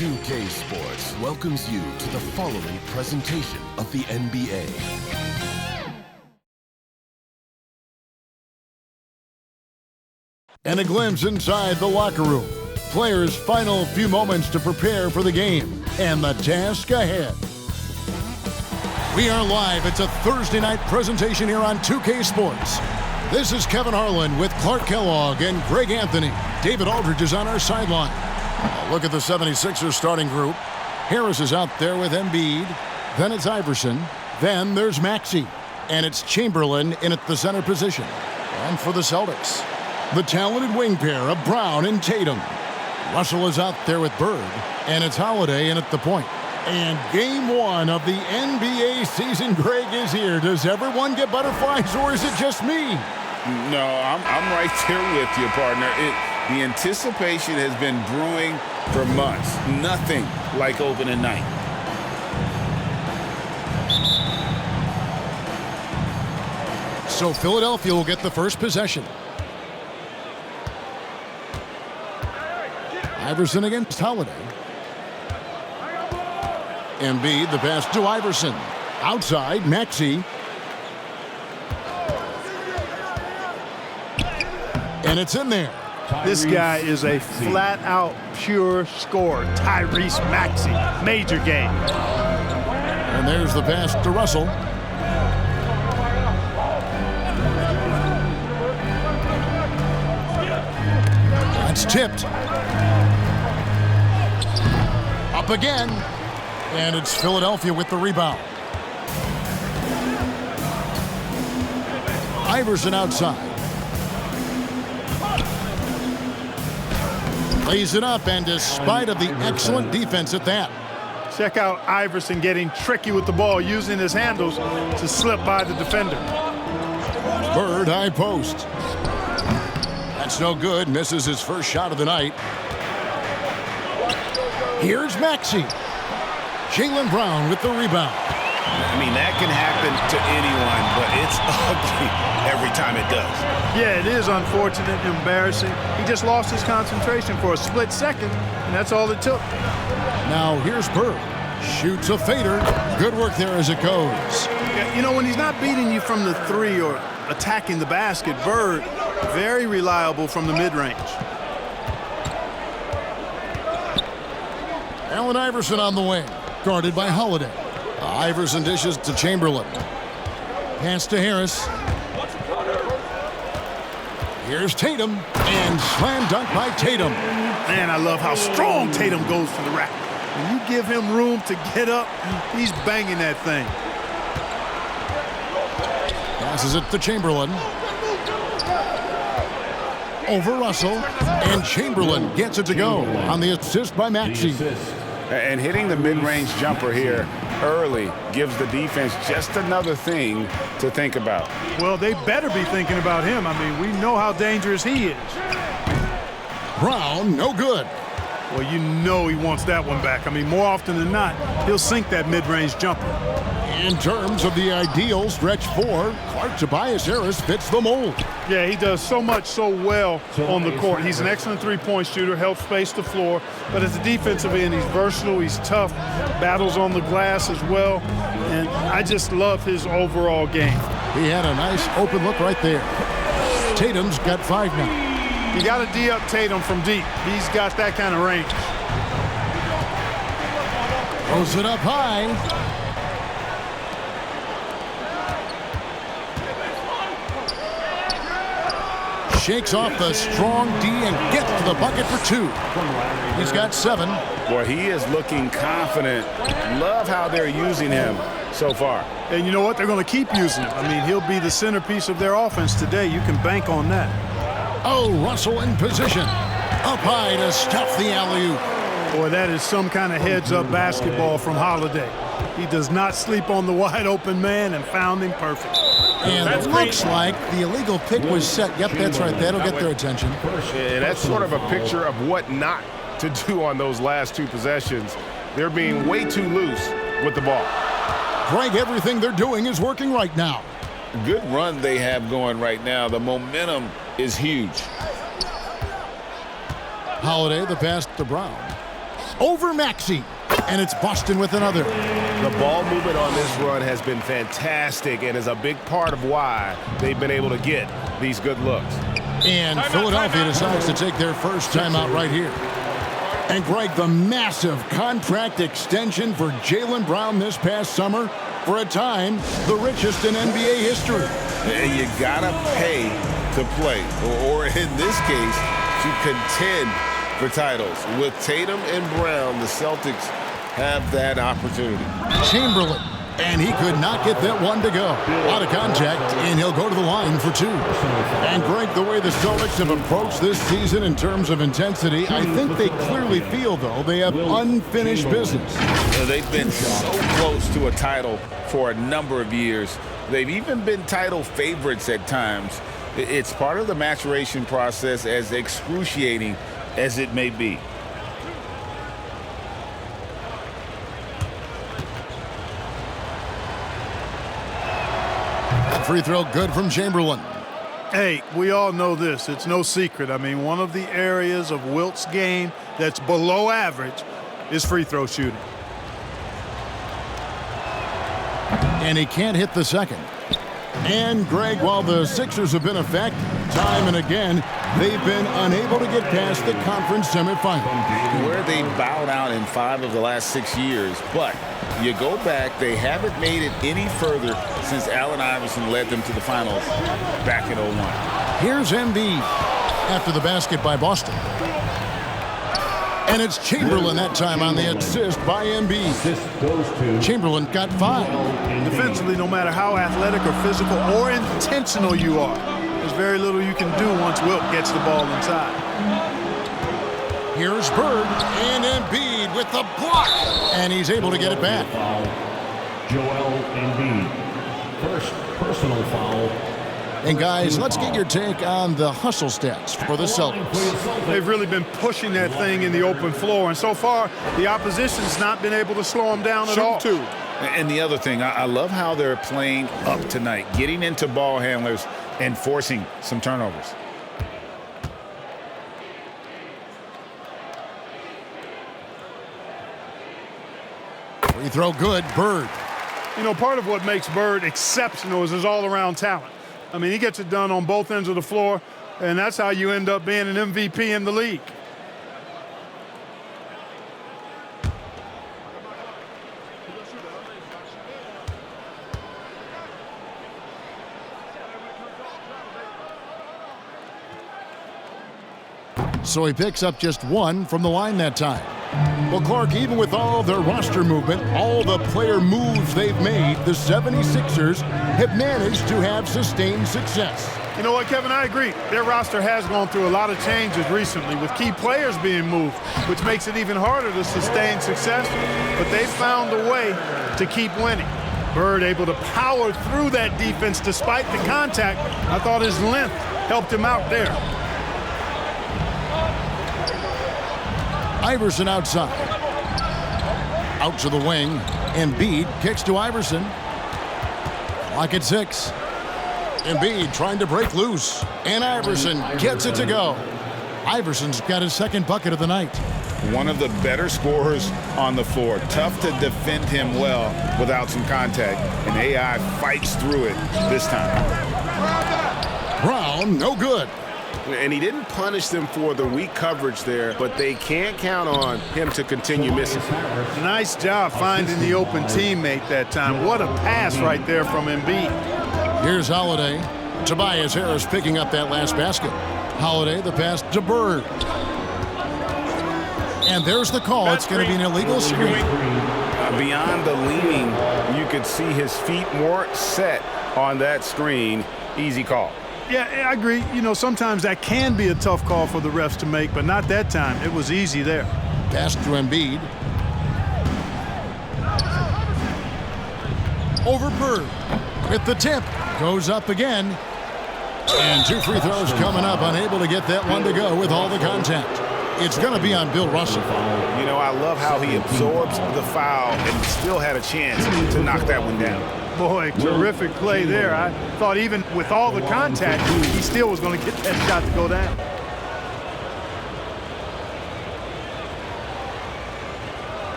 nba2k Sports welcomes you to the following presentation of the NBA. And a glimpse inside the locker room. Players' final few moments to prepare for the game and the task ahead. We are live. It's a Thursday night presentation here on 2K Sports. This is Kevin Harlan with Clark Kellogg and Greg Anthony. David Aldridge is on our sideline. A look at the 76ers starting group. Harris is out there with Embiid. Then it's Iverson. Then there's Maxey. And it's Chamberlain in at the center position. And for the Celtics, the talented wing pair of Brown and Tatum. Russell is out there with Bird. And it's Holiday in at the point. And game one of the NBA season, Greg, is here. Does everyone get butterflies, or is it just me? No, I'm right there with you, partner. The anticipation has been brewing for months. Nothing like opening night. So Philadelphia will get the first possession. Iverson against Holiday. Embiid, the pass to Iverson. Outside, Maxey. And it's in there. This guy is a flat-out pure scorer. Tyrese Maxey, major game. And there's the pass to Russell. That's tipped. Up again. And it's Philadelphia with the rebound. Iverson outside. Lays it up, and despite of the excellent defense at that. Check out Iverson getting tricky with the ball, using his handles to slip by the defender. Bird, high post. That's no good. Misses his first shot of the night. Here's Maxey. Jaylen Brown with the rebound. I mean, that can happen to anyone, but it's ugly every time it does. Yeah, it is unfortunate, embarrassing. He just lost his concentration for a split second, and that's all it took. Now here's Bird. Shoots a fader. Good work there as it goes. Yeah, you know, when he's not beating you from the three or attacking the basket, Bird, very reliable from the mid-range. Allen Iverson on the wing. Guarded by Holiday. Iverson dishes to Chamberlain. Pass to Harris. Here's Tatum. And slam dunk by Tatum. Man, I love how strong Tatum goes to the rack. When you give him room to get up, he's banging that thing. Passes it to Chamberlain. Over Russell. And Chamberlain gets it to go on the assist by Maxey. And hitting the mid-range jumper here early gives the defense just another thing to think about. Well, they better be thinking about him. I mean, we know how dangerous he is. Brown, no good. Well, you know he wants that one back. I mean, more often than not, he'll sink that mid-range jumper. In terms of the ideal stretch four, Clark Tobias Harris fits the mold. Yeah, he does so much so well on the court. He's an excellent three-point shooter, helps space the floor. But as a defensive end, he's versatile, he's tough, battles on the glass as well. And I just love his overall game. He had a nice open look right there. Tatum's got 5 now. You got to D up Tatum from deep. He's got that kind of range. Throws it up high. Shakes off the strong D and gets to the bucket for 2. He's got 7. Boy, he is looking confident. Love how they're using him so far. And you know what? They're going to keep using him. I mean, he'll be the centerpiece of their offense today. You can bank on that. Oh, Russell in position. Up high to stuff the alley-oop. Boy, that is some kind of heads-up basketball from Holiday. He does not sleep on the wide-open man and found him perfect. And it looks like the illegal pick was set. Yep, that's right. That'll get their attention. Yeah, that's sort of a picture of what not to do on those last 2 possessions. They're being way too loose with the ball. Greg, everything they're doing is working right now. Good run they have going right now. The momentum is huge. Holiday, the pass to Brown. over Maxey. And it's Boston with another. The ball movement on this run has been fantastic and is a big part of why they've been able to get these good looks. And Philadelphia decides to take their first timeout right here. And Greg, the massive contract extension for Jaylen Brown this past summer, for a time, the richest in NBA history. And you gotta pay to play, or in this case, to contend for titles. With Tatum and Brown, the Celtics have that opportunity. Chamberlain, and he could not get that one to go. A lot of contact, and he'll go to the line for two. And Greg, the way the Celtics have approached this season in terms of intensity, I think they clearly feel, though, they have unfinished business. They've been so close to a title for a number of years. They've even been title favorites at times. It's part of the maturation process, as excruciating as it may be. Free throw good from Chamberlain. Hey, we all know this. It's no secret. I mean, one of the areas of Wilt's game that's below average is free throw shooting. And he can't hit the second. And, Greg, while the Sixers have been a fact time and again, they've been unable to get past the conference semifinal. Where they bowed out in 5 of the last 6 years, but you go back, they haven't made it any further since Allen Iverson led them to the finals back in 01. Here's Embiid after the basket by Boston. And it's Chamberlain that time on the assist by Embiid. Chamberlain got 5. Defensively, no matter how athletic or physical or intentional you are, there's very little you can do once Wilt gets the ball inside. Here's Bird and Embiid with the block. And he's able to get it back. Joel Embiid. First personal foul. And guys, let's get your take on the hustle stats for the Celtics. They've really been pushing that thing in the open floor, and so far the opposition's not been able to slow them down at all. And the other thing, I love how they're playing up tonight, getting into ball handlers and forcing some turnovers. Free throw good, Bird. You know, part of what makes Bird exceptional is his all-around talent. I mean, he gets it done on both ends of the floor, and that's how you end up being an MVP in the league. So he picks up just 1 from the line that time. Well, Clark, even with all their roster movement, all the player moves they've made, the 76ers have managed to have sustained success. You know what, Kevin, I agree. Their roster has gone through a lot of changes recently with key players being moved, which makes it even harder to sustain success, but they've found a way to keep winning. Bird able to power through that defense despite the contact. I thought his length helped him out there. Iverson outside. Out to the wing. Embiid kicks to Iverson. Clock at 6. Embiid trying to break loose. And Iverson gets it to go. Iverson's got his second bucket of the night. One of the better scorers on the floor. Tough to defend him well without some contact. And AI fights through it this time. Brown, no good. And he didn't punish them for the weak coverage there, but they can't count on him to continue missing. Nice job finding the open teammate that time. What a pass right there from Embiid. Here's Holiday. Tobias Harris picking up that last basket. Holiday, the pass to Bird. And there's the call. It's going to be an illegal screen. Beyond the leaning, you could see his feet more set on that screen. Easy call. Yeah, I agree. You know, sometimes that can be a tough call for the refs to make, but not that time. It was easy there. Pass to Embiid. Over Bird. With the tip. Goes up again. And 2 free throws coming up. Unable to get that one to go with all the contact. It's going to be on Bill Russell. You know, I love how he absorbs the foul and still had a chance to knock that one down. Boy, terrific play there. I thought even with all the contact, he still was going to get that shot to go down.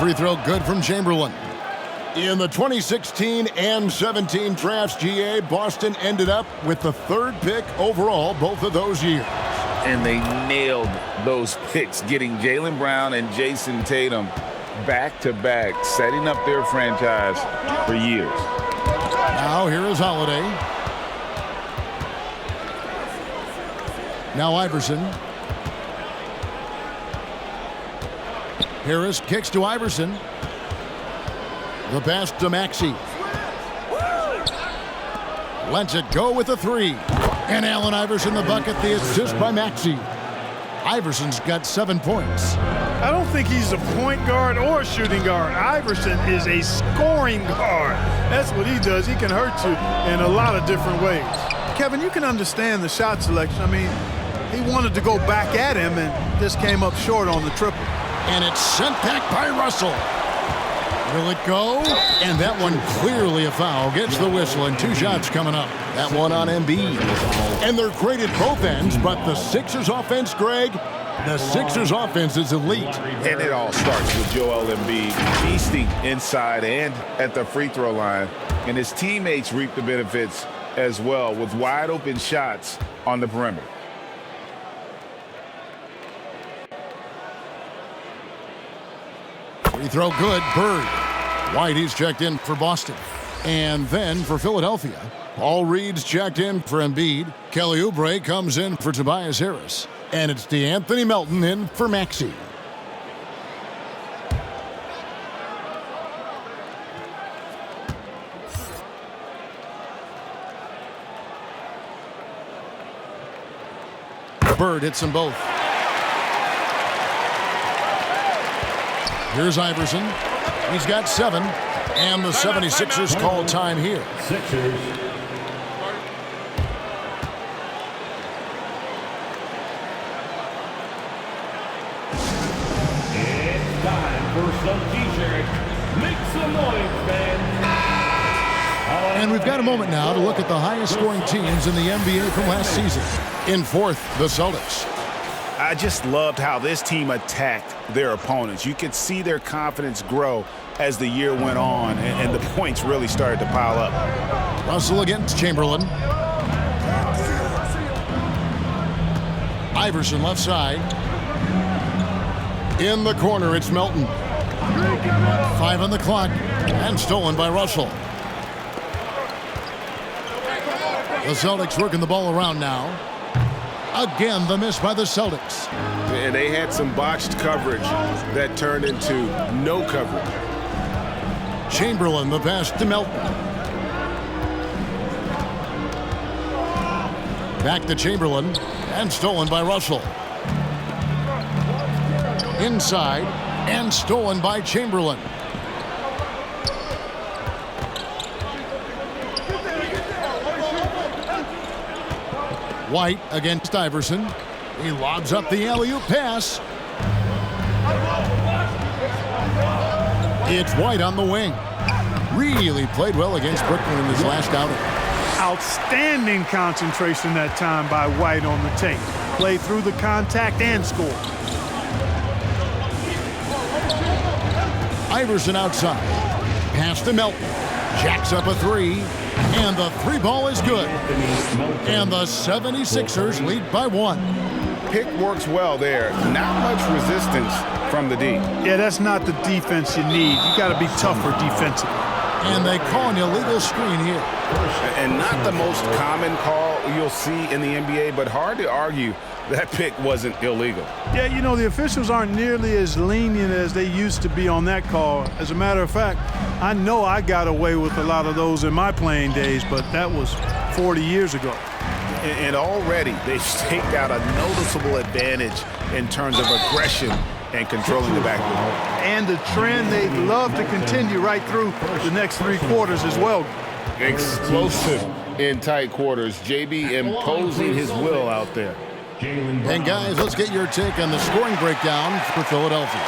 free throw good from Chamberlain. In the 2016 and 17 drafts, GA, Boston ended up with the 3rd pick overall both of those years. And they nailed those picks, getting Jaylen Brown and Jason Tatum back-to-back, setting up their franchise for years. Now here is Holiday. Now Iverson. Harris kicks to Iverson. The pass to Maxey. Lets it go with a 3. And Allen Iverson the bucket, the assist by Maxey. Iverson's got 7 points. I don't think he's a point guard or a shooting guard. Iverson is a scoring guard. That's what he does. He can hurt you in a lot of different ways. Kevin, you can understand the shot selection. I mean, he wanted to go back at him and just came up short on the triple. And it's sent back by Russell. Will it go? And that one clearly a foul. Gets the whistle and 2 shots coming up. That one on Embiid. And they're great at both ends, but the Sixers offense, Greg, the Sixers offense is elite. And it all starts with Joel Embiid feasting inside and at the free throw line. And his teammates reap the benefits as well with wide open shots on the perimeter. Free throw good, Bird. White, he's checked in for Boston. And then for Philadelphia, Paul Reed's checked in for Embiid. Kelly Oubre comes in for Tobias Harris. And it's DeAnthony Melton in for Maxey. Bird hits them both. Here's Iverson. He's got 7. And the 76ers call time here. Sixers. It's time for some t-shirts. Make some noise, fans. And we've got a moment now to look at the highest scoring teams in the NBA from last season. In 4th, the Celtics. I just loved how this team attacked their opponents. You could see their confidence grow as the year went on, and the points really started to pile up. Russell against Chamberlain. Iverson left side. In the corner, it's Melton. 5 on the clock, and stolen by Russell. The Celtics working the ball around now. Again, the miss by the Celtics. And they had some botched coverage that turned into no coverage. Chamberlain, the pass to Melton. Back to Chamberlain, and stolen by Russell. Inside, and stolen by Chamberlain. White against Iverson. He lobs up the alley-oop pass. It's White on the wing. Really played well against Brooklyn in his last outing. Outstanding concentration that time by White on the tape. Played through the contact and scored. Iverson outside. Pass to Melton. Jacks up a 3. And the 3 ball is good. And the 76ers lead by 1. Pick works well there. Not much resistance from the D. Yeah, that's not the defense you need. You got to be tougher defensively. And they call an illegal screen here. And not the most common call you'll see in the NBA, but hard to argue that pick wasn't illegal. Yeah, you know, the officials aren't nearly as lenient as they used to be on that call. As a matter of fact, I know I got away with a lot of those in my playing days, but that was 40 years ago. And already they've staked out a noticeable advantage in terms of aggression and controlling the backcourt. And the trend they'd love to continue right through the next 3 quarters as well. Explosive in tight quarters. JB imposing his will out there. And guys, let's get your take on the scoring breakdown for Philadelphia.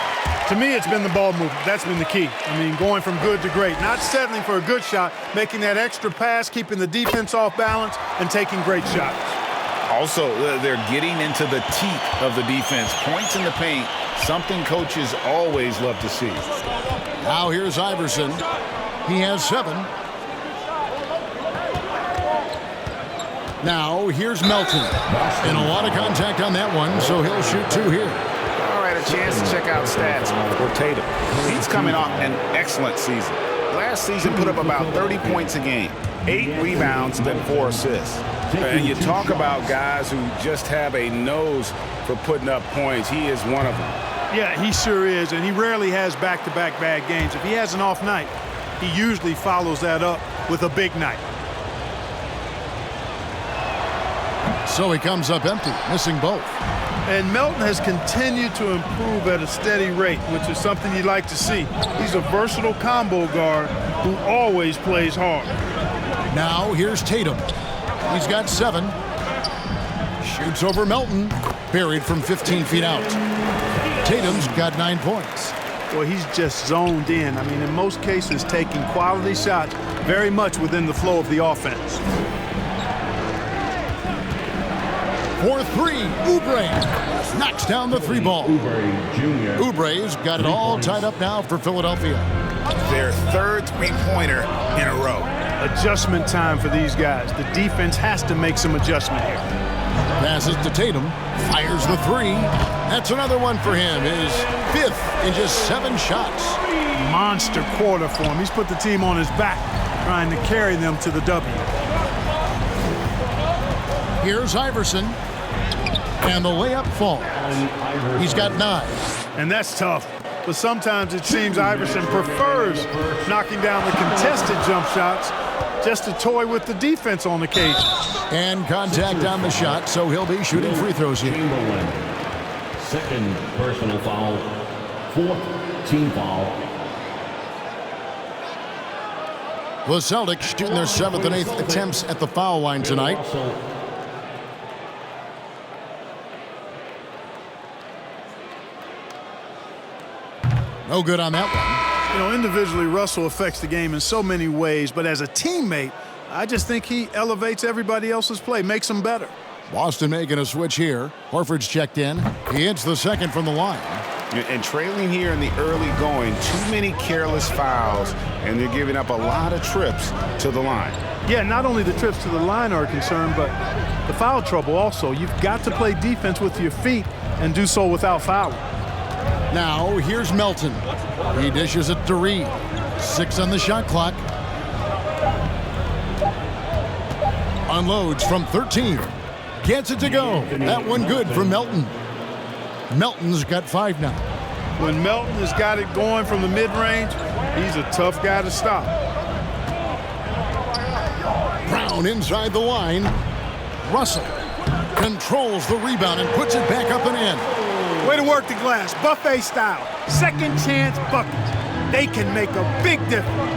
To me, it's been the ball movement. That's been the key. I mean, going from good to great. Not settling for a good shot, making that extra pass, keeping the defense off balance, and taking great shots. Also, they're getting into the teeth of the defense. Points in the paint, something coaches always love to see. Now here's Iverson. He has 7. Now here's Melton. And a lot of contact on that one, so he'll shoot 2 here. All right, a chance to check out stats for Tatum. He's coming off an excellent season. Last season put up about 30 points a game, 8 rebounds, then 4 assists. And you talk about guys who just have a nose for putting up points. He is one of them. Yeah, he sure is, and he rarely has back-to-back bad games. If he has an off night, he usually follows that up with a big night. So he comes up empty, missing both. And Melton has continued to improve at a steady rate, which is something you like to see. He's a versatile combo guard who always plays hard. Now here's Tatum. He's got 7. Shoots over Melton. Buried from 15 feet out. Tatum's got 9 points. Well, he's just zoned in. I mean, in most cases, taking quality shots very much within the flow of the offense. For 3, Oubre knocks down the 3 ball. Oubre's got it all tied up now for Philadelphia. Their 3rd three-pointer in a row. Adjustment time for these guys. The defense has to make some adjustment here. Passes to Tatum. Fires the 3. That's another one for him. His 5th in just 7 shots. Monster quarter for him. He's put the team on his back, trying to carry them to the W. Here's Iverson. And the layup falls. He's got 9. And that's tough. But sometimes it seems Iverson prefers knocking down the contested jump shots just to toy with the defense on occasion. And contact on the shot, so he'll be shooting free throws here. Chamberlain. 2nd personal foul. 4th team foul. The Celtics shooting their 7th and 8th attempts at the foul line tonight. No good on that one. You know, individually, Russell affects the game in so many ways, but as a teammate, I just think he elevates everybody else's play, makes them better. Boston making a switch here. Horford's checked in. He hits the 2nd from the line. And trailing here in the early going, too many careless fouls, and they're giving up a lot of trips to the line. Yeah, not only the trips to the line are a concern, but the foul trouble also. You've got to play defense with your feet and do so without fouling. Now, here's Melton. He dishes it to Reed. 6 on the shot clock. Unloads from 13. Gets it to go. That one good for Melton. Melton's got 5 now. When Melton has got it going from the mid-range, he's a tough guy to stop. Brown inside the line. Russell controls the rebound and puts it back up and in. Way to work the glass, buffet style. Second chance buckets. They can make a big difference.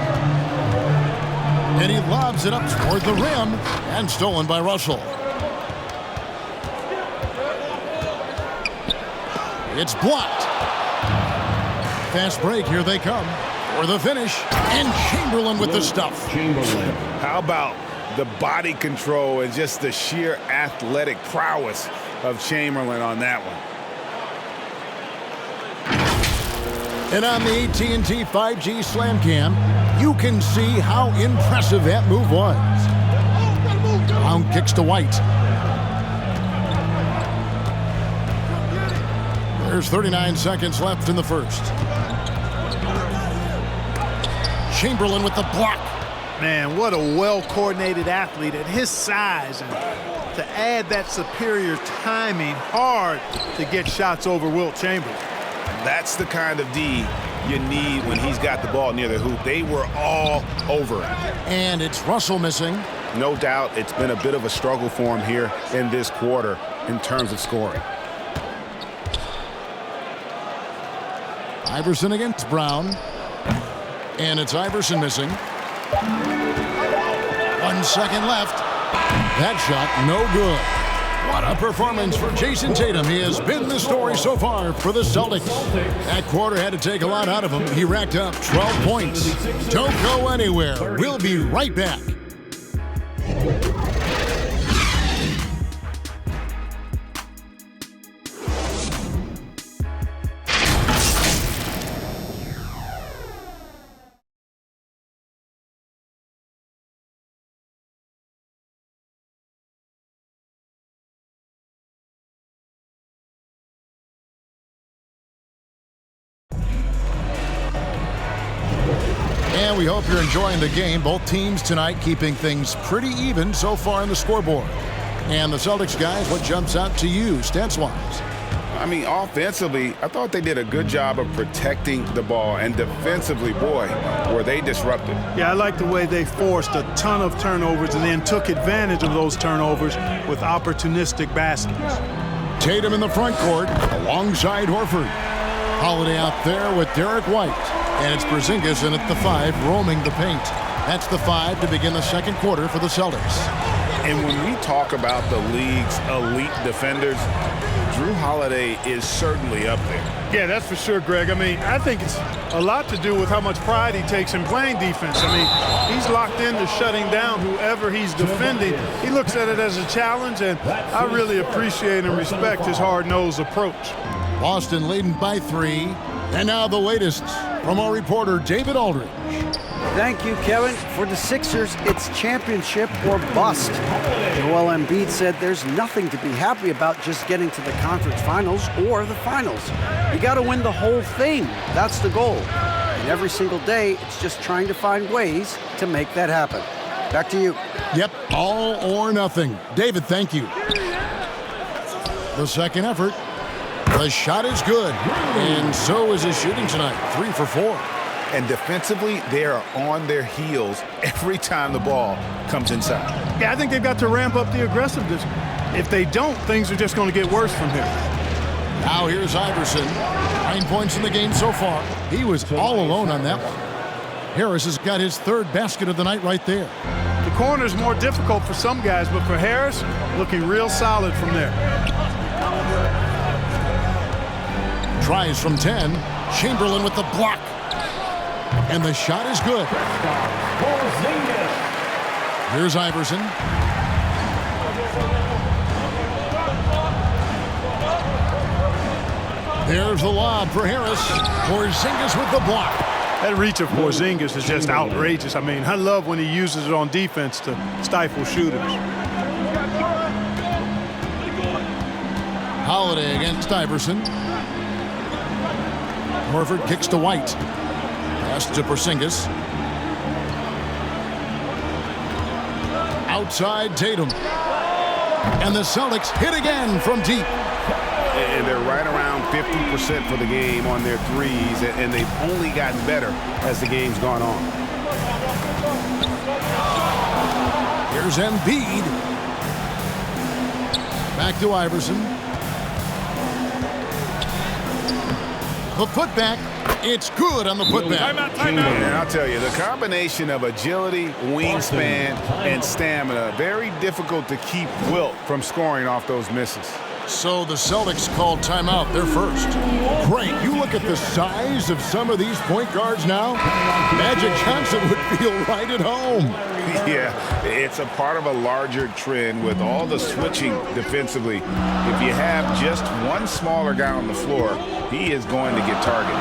And he lobs it up toward the rim and stolen by Russell. It's blocked. Fast break, here they come for the finish. And Chamberlain with the stuff. Chamberlain. How about the body control and just the sheer athletic prowess of Chamberlain on that one? And on the AT&T 5G Slam Cam, you can see how impressive that move was. Brown kicks to White. There's 39 seconds left in the first. Chamberlain with the block. Man, what a well-coordinated athlete at his size. And to add that superior timing, hard to get shots over Wilt Chamberlain. That's the kind of D you need when he's got the ball near the hoop. They were all over him. And it's Russell missing. No doubt it's been a bit of a struggle for him here in this quarter in terms of scoring. Iverson against Brown. And it's Iverson missing. 1 second left. That shot no good. What a performance for Jason Tatum. He has been the story so far for the Celtics. That quarter had to take a lot out of him. He racked up 12 points. Don't go anywhere. We'll be right back. And we hope you're enjoying the game. Both teams tonight keeping things pretty even so far in the scoreboard. And the Celtics guys, what jumps out to you, stats-wise? I mean, offensively, I thought they did a good job of protecting the ball. And defensively, boy, were they disruptive. Yeah, I like the way they forced a ton of turnovers and then took advantage of those turnovers with opportunistic baskets. Tatum in the front court alongside Horford. Holiday out there with Derek White. And it's Porzingis in at the 5, roaming the paint. That's the 5 to begin the second quarter for the Celtics. And when we talk about the league's elite defenders, Drew Holiday is certainly up there. Yeah, that's for sure, Greg. I mean, I think it's a lot to do with how much pride he takes in playing defense. I mean, he's locked into shutting down whoever he's defending. He looks at it as a challenge, and I really appreciate and respect his hard-nosed approach. Boston leading by 3. And now the latest from our reporter, David Aldridge. Thank you, Kevin. For the Sixers, it's championship or bust. Joel Embiid said there's nothing to be happy about just getting to the conference finals or the finals. You got to win the whole thing. That's the goal. And every single day, it's just trying to find ways to make that happen. Back to you. Yep, all or nothing. David, thank you. The second effort. The shot is good, and so is his shooting tonight, 3 for 4. And defensively, they are on their heels every time the ball comes inside. Yeah, I think they've got to ramp up the aggressiveness. If they don't, things are just going to get worse from here. Now here's Iverson. 9 points in the game so far. He was all alone on that one. Harris has got his 3rd basket of the night right there. The corner's more difficult for some guys, but for Harris, looking real solid from there. Tries from 10. Chamberlain with the block. And the shot is good. Here's Iverson. There's the lob for Harris. Porzingis with the block. That reach of Porzingis is just outrageous. I mean, I love when he uses it on defense to stifle shooters. Holiday against Iverson. Horford kicks to White. Pass to Porzingis. Outside Tatum. And the Celtics hit again from deep. And they're right around 50% for the game on their threes, and they've only gotten better as the game's gone on. Here's Embiid. Back to Iverson. The putback. It's good on the putback. And I'll tell you, the combination of agility, wingspan, and stamina, very difficult to keep Wilt from scoring off those misses. So the Celtics called timeout, their first. Great, you look at the size of some of these point guards now. Magic Johnson would feel right at home. Yeah, it's a part of a larger trend with all the switching defensively. If you have just one smaller guy on the floor, he is going to get targeted.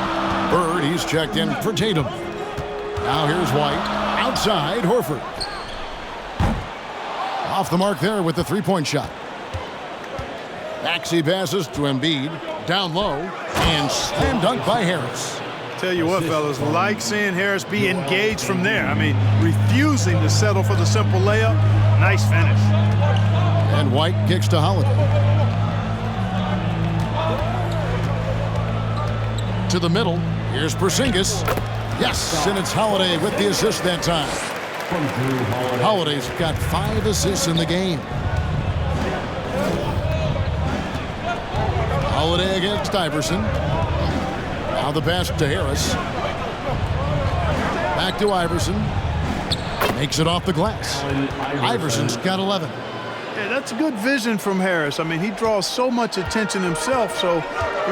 Bird, he's checked in for Tatum. Now here's White. Outside, Horford. Off the mark there with the three-point shot. Maxey passes to Embiid. Down low. And slam dunk by Harris. Tell you what, fellas, like seeing Harris be engaged from there. I mean, refusing to settle for the simple layup. Nice finish. And White kicks to Holiday. To the middle. Here's Porzingis. Yes, and it's Holiday with the assist that time. Holiday's got 5 assists in the game. Holiday against Iverson. Now the pass to Harris. Back to Iverson. Makes it off the glass. Iverson's got 11. Yeah, that's a good vision from Harris. I mean, he draws so much attention himself, so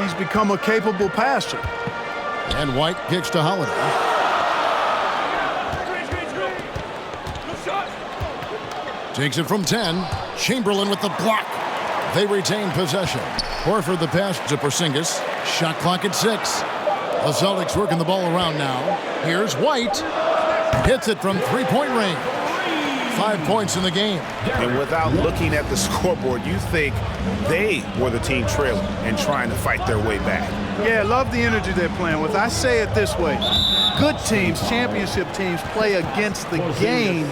he's become a capable passer. And White kicks to Holiday. Takes it from 10. Chamberlain with the block. They retain possession. Horford the pass to Porzingis. Shot clock at 6. The Celtics working the ball around now. Here's White. Hits it from three-point range. 5 points in the game. And without looking at the scoreboard, you think they were the team trailing and trying to fight their way back. Yeah, I love the energy they're playing with. I say it this way. Good teams, championship teams, play against the game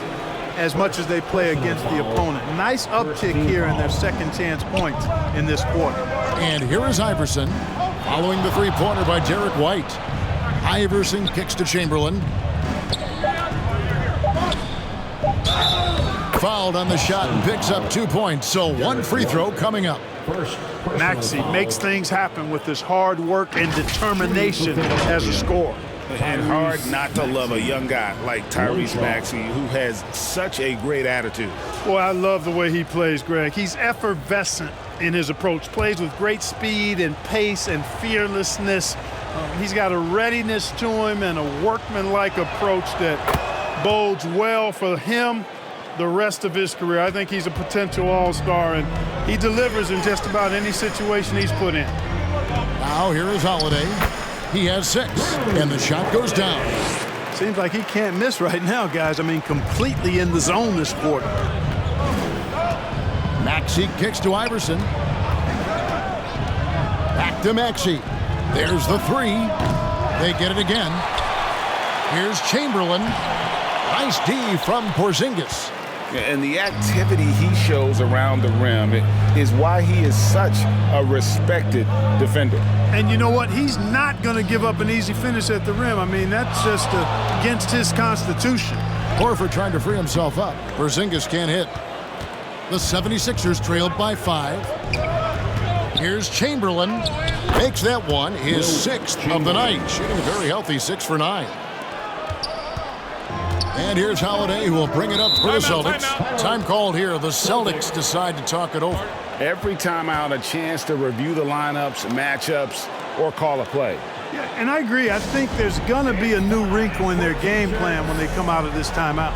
as much as they play against the opponent. Nice uptick here in their second chance points in this quarter. And here is Iverson following the three-pointer by Derek White. Iverson kicks to Chamberlain. Fouled on the shot and picks up 2 points, so 1 free throw coming up. Maxey makes things happen with his hard work and determination as a scorer. And hard not to love a young guy like Tyrese Maxey, who has such a great attitude. Boy, I love the way he plays, Greg. He's effervescent in his approach, plays with great speed and pace and fearlessness. He's got a readiness to him and a workmanlike approach that bodes well for him the rest of his career. I think he's a potential all-star, and he delivers in just about any situation he's put in. Now here is Holiday. He has 6, and the shot goes down. Seems like he can't miss right now, guys. I mean, completely in the zone this quarter. Maxey kicks to Iverson. Back to Maxey. There's the 3. They get it again. Here's Chamberlain. Nice D from Porzingis. And the activity he shows around the rim is why he is such a respected defender. And you know what? He's not going to give up an easy finish at the rim. I mean, that's just against his constitution. Horford trying to free himself up. Porzingis can't hit. The 76ers trailed by 5. Here's Chamberlain. Makes that one his 6th of the night. Shooting a very healthy 6 for 9. And here's Holiday, who will bring it up for the Celtics. Time called here. The Celtics decide to talk it over. Every timeout, a chance to review the lineups, matchups, or call a play. Yeah, and I agree. I think there's going to be a new wrinkle in their game plan when they come out of this timeout.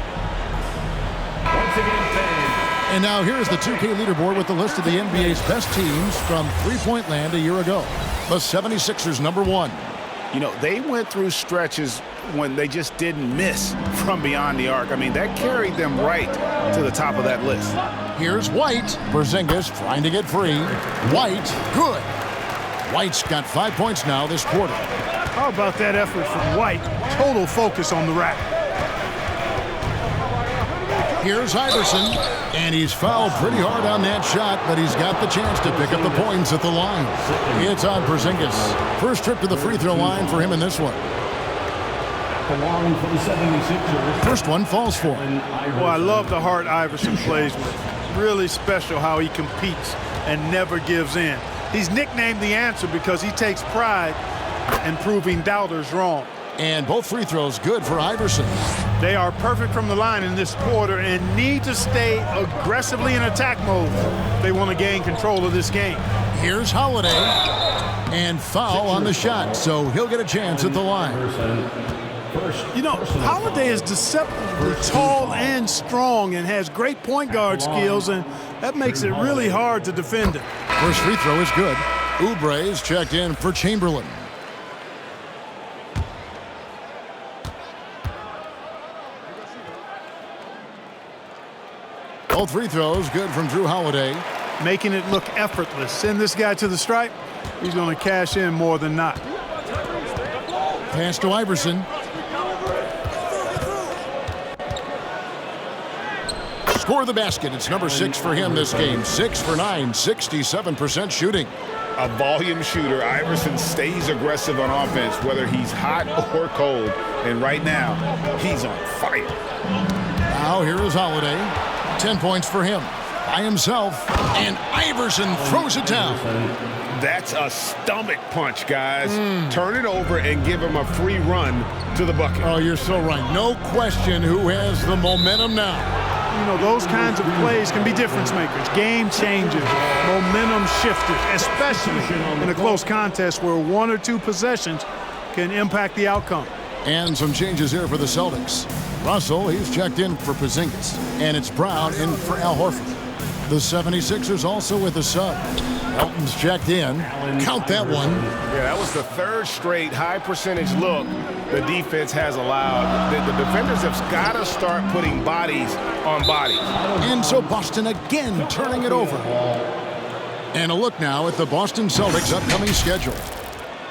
And now here's the 2K leaderboard with the list of the NBA's best teams from three-point land a year ago. The 76ers, number 1. You know, they went through stretches when they just didn't miss from beyond the arc. I mean, that carried them right to the top of that list. Here's White. Porzingis trying to get free. White, good. White's got 5 points now this quarter. How about that effort from White? Total focus on the rack. Here's Iverson, and he's fouled pretty hard on that shot, but he's got the chance to pick up the points at the line. It's on Porzingis. First trip to the free throw line for him in this one. Along for the 76ers. First one falls for. Well, I love the heart Iverson plays with. Really special how he competes and never gives in. He's nicknamed the answer because he takes pride in proving doubters wrong. And both free throws good for Iverson. They are perfect from the line in this quarter and need to stay aggressively in attack mode if they want to gain control of this game. Here's Holiday. And foul on the shot, so he'll get a chance at the line. You know, Holiday is deceptively tall and strong and has great point guard skills, and that makes it really hard to defend him. First free throw is good. Oubre is checked in for Chamberlain. Both free throws good from Drew Holiday. Making it look effortless. Send this guy to the stripe. He's going to cash in more than not. Pass to Iverson. Score the basket. It's number 6 for him this game. 6 for 9, 67% shooting. A volume shooter, Iverson stays aggressive on offense, whether he's hot or cold. And right now, he's on fire. Now here is Holiday. 10 points for him by himself, and Iverson throws it down. That's a stomach punch, guys. Turn it over and give him a free run to the bucket. Oh, you're so right. No question who has the momentum now. You know, those kinds of plays can be difference makers, game changers, momentum shifters, especially in a close contest where 1 or 2 possessions can impact the outcome. And some changes here for the Celtics. Russell, he's checked in for Porzingis, and it's Brown in for Al Horford. The 76ers also with a sub. Melton's checked in. Count that one. Yeah, that was the third straight high percentage look the defense has allowed. The defenders have got to start putting bodies on bodies. And so Boston again turning it over. And a look now at the Boston Celtics' upcoming schedule.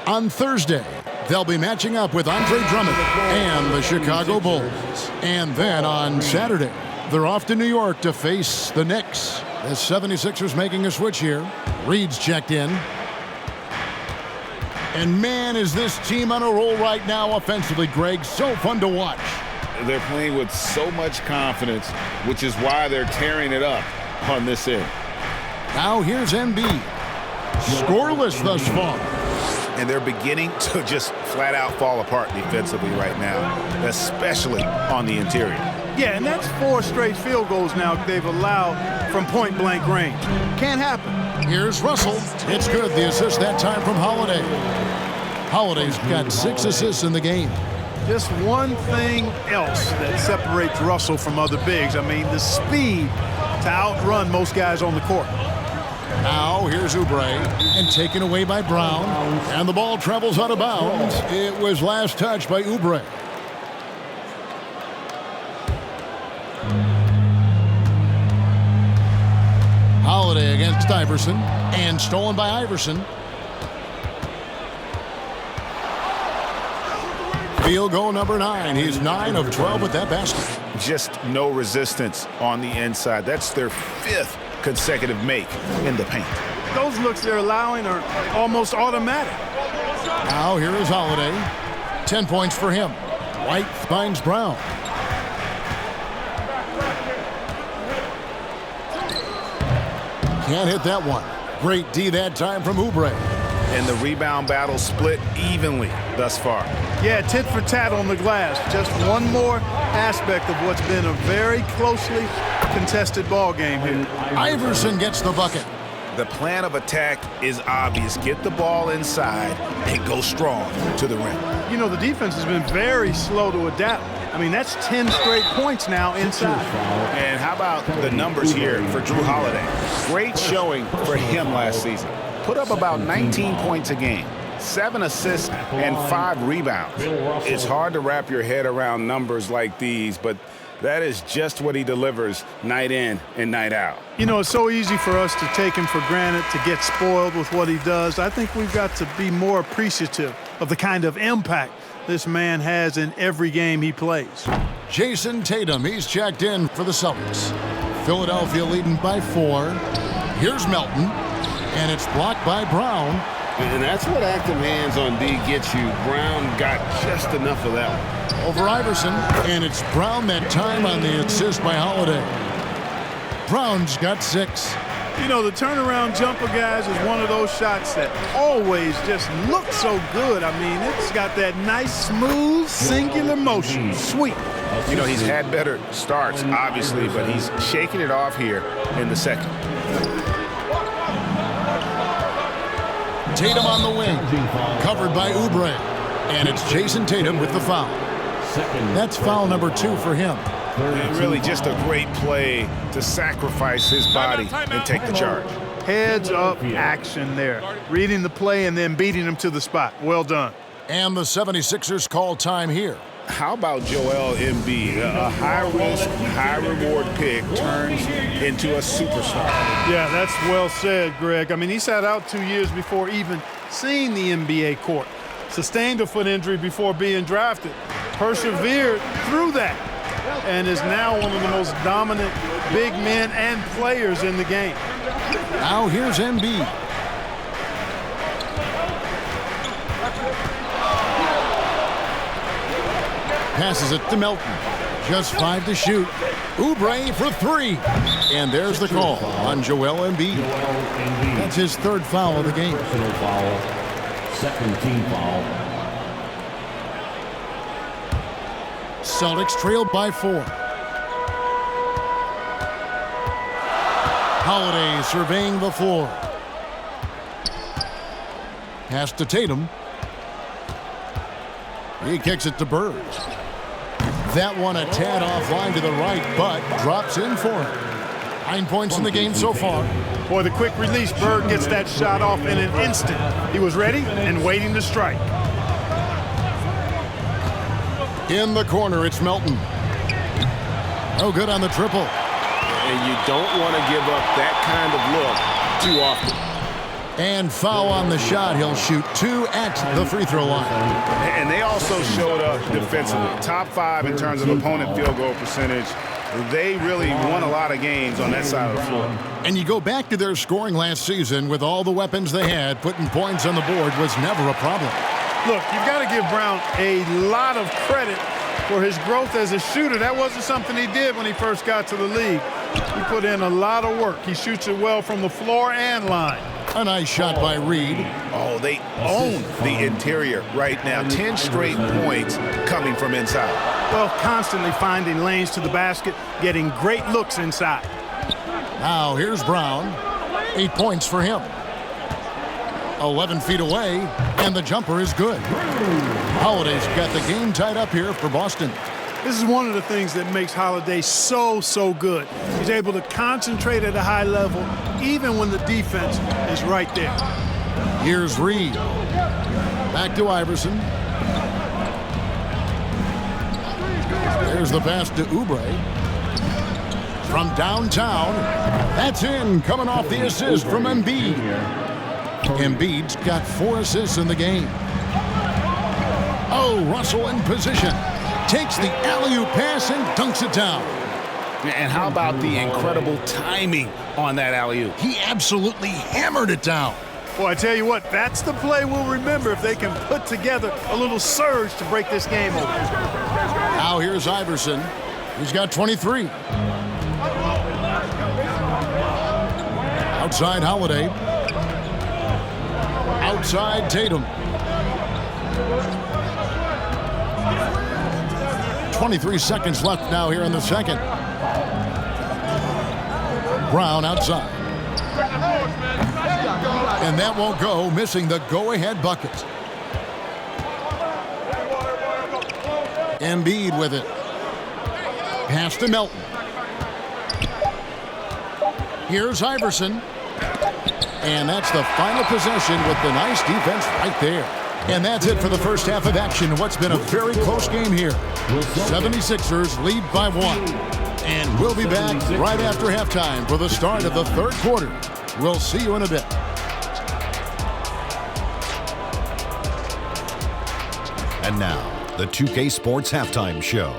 On Thursday, they'll be matching up with Andre Drummond and the Chicago Bulls. And then on Saturday, they're off to New York to face the Knicks. The 76ers making a switch here. Reed's checked in. And man, is this team on a roll right now offensively, Greg. So fun to watch. They're playing with so much confidence, which is why they're tearing it up on this end. Now here's Embiid. Scoreless thus far. And they're beginning to just flat out fall apart defensively right now, especially on the interior. Yeah, and that's 4 straight field goals now they've allowed from point-blank range. Can't happen. Here's Russell. It's good. The assist that time from Holiday. Holiday's got 6 assists in the game. Just one thing else that separates Russell from other bigs. I mean, the speed to outrun most guys on the court. Now here's Oubre, and taken away by Brown. And the ball travels out of bounds. It was last touched by Oubre. Holiday against Iverson, and stolen by Iverson. Field goal number 9. He's 9 of 12 with that basket. Just no resistance on the inside. That's their 5th consecutive make in the paint. Those looks they're allowing are almost automatic. Now here is Holiday. 10 points for him. White finds Brown. Can't hit that one. Great D that time from Oubre. And the rebound battle split evenly thus far. Yeah, tit for tat on the glass. Just one more aspect of what's been a very closely contested ball game here. Iverson gets the bucket. The plan of attack is obvious. Get the ball inside and go strong to the rim. You know, the defense has been very slow to adapt. I mean, that's 10 straight points now inside. And how about the numbers here for Drew Holiday? Great showing for him last season. Put up about 19 points a game, 7 assists, and 5 rebounds. It's hard to wrap your head around numbers like these, but that is just what he delivers night in and night out. You know, it's so easy for us to take him for granted, to get spoiled with what he does. I think we've got to be more appreciative of the kind of impact this man has in every game he plays. Jason Tatum, he's checked in for the Celtics. Philadelphia leading by 4. Here's Melton, and it's blocked by Brown. And that's what active hands on D gets you. Brown got just enough of that one. Over Iverson, and it's Brown that time on the assist by Holiday. Brown's got 6. You know, the turnaround jumper, guys, is one of those shots that always just looks so good. I mean, it's got that nice, smooth, singular motion. Sweet. You know, he's had better starts, obviously, but he's shaking it off here in the second. Tatum on the wing, covered by Oubre. And it's Jason Tatum with the foul. That's foul number 2 for him. And really just a great play to sacrifice his body and take the charge. Heads up action there. Reading the play and then beating him to the spot. Well done. And the 76ers call time here. How about Joel Embiid? A high-risk, high-reward pick turns into a superstar. Yeah, that's well said, Greg. I mean, he sat out 2 years before even seeing the NBA court. Sustained a foot injury before being drafted. Persevered through that. And is now one of the most dominant big men and players in the game. Now here's Embiid. Passes it to Melton. Just 5 to shoot. Oubre for 3. And there's the call on Joel Embiid. That's his 3rd foul of the game. Second team foul. Celtics trailed by 4. Holiday surveying the floor. Pass to Tatum. He kicks it to Bird. That one a tad offline to the right, but drops in for him. 9 points in the game so far. Boy, the quick release, Bird gets that shot off in an instant. He was ready and waiting to strike. In the corner, it's Melton. No good on the triple. And you don't want to give up that kind of look too often. And foul on the shot. He'll shoot 2 at the free throw line. And they also showed up defensively. Top 5 in terms of opponent field goal percentage. They really won a lot of games on that side of the floor. And you go back to their scoring last season with all the weapons they had, putting points on the board was never a problem. Look, you've got to give Brown a lot of credit for his growth as a shooter. That wasn't something he did when he first got to the league. He put in a lot of work. He shoots it well from the floor and line. A nice shot by Reed. Oh, they own the interior right now. 10 straight points coming from inside. Well, constantly finding lanes to the basket, getting great looks inside. Now here's Brown. 8 points for him. 11 feet away, and the jumper is good. Holiday's got the game tied up here for Boston. This is one of the things that makes Holiday so good. He's able to concentrate at a high level, even when the defense is right there. Here's Reed. Back to Iverson. There's the pass to Oubre. From downtown, that's in, coming off the assist from Embiid. Embiid's got 4 assists in the game. Oh, Russell in position. Takes the alley-oop pass and dunks it down. And how about the incredible timing on that alley-oop? He absolutely hammered it down. Boy, I tell you what, that's the play we'll remember if they can put together a little surge to break this game open. Now here's Iverson. He's got 23. Outside Holiday. Outside Tatum. 23 seconds left now here in the second. Brown outside. And that won't go, missing the go-ahead bucket. Embiid with it. Pass to Melton. Here's Iverson. And that's the final possession with the nice defense right there. And that's it for the first half of action in what's been a very close game here. 76ers lead by 1. And we'll be back right after halftime for the start of the third quarter. We'll see you in a bit. And now, the 2K Sports Halftime Show.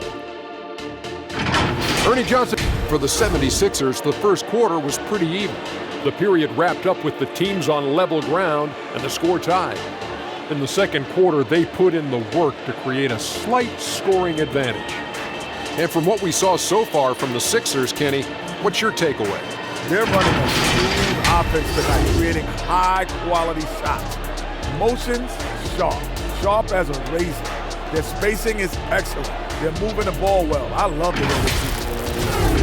Ernie Johnson. For the 76ers, the first quarter was pretty even. The period wrapped up with the teams on level ground and the score tied. In the second quarter, they put in the work to create a slight scoring advantage. And from what we saw so far from the Sixers, Kenny, what's your takeaway? They're running a smooth offense tonight, creating high-quality shots. Motions, sharp as a razor. Their spacing is excellent. They're moving the ball well. I love the way this team.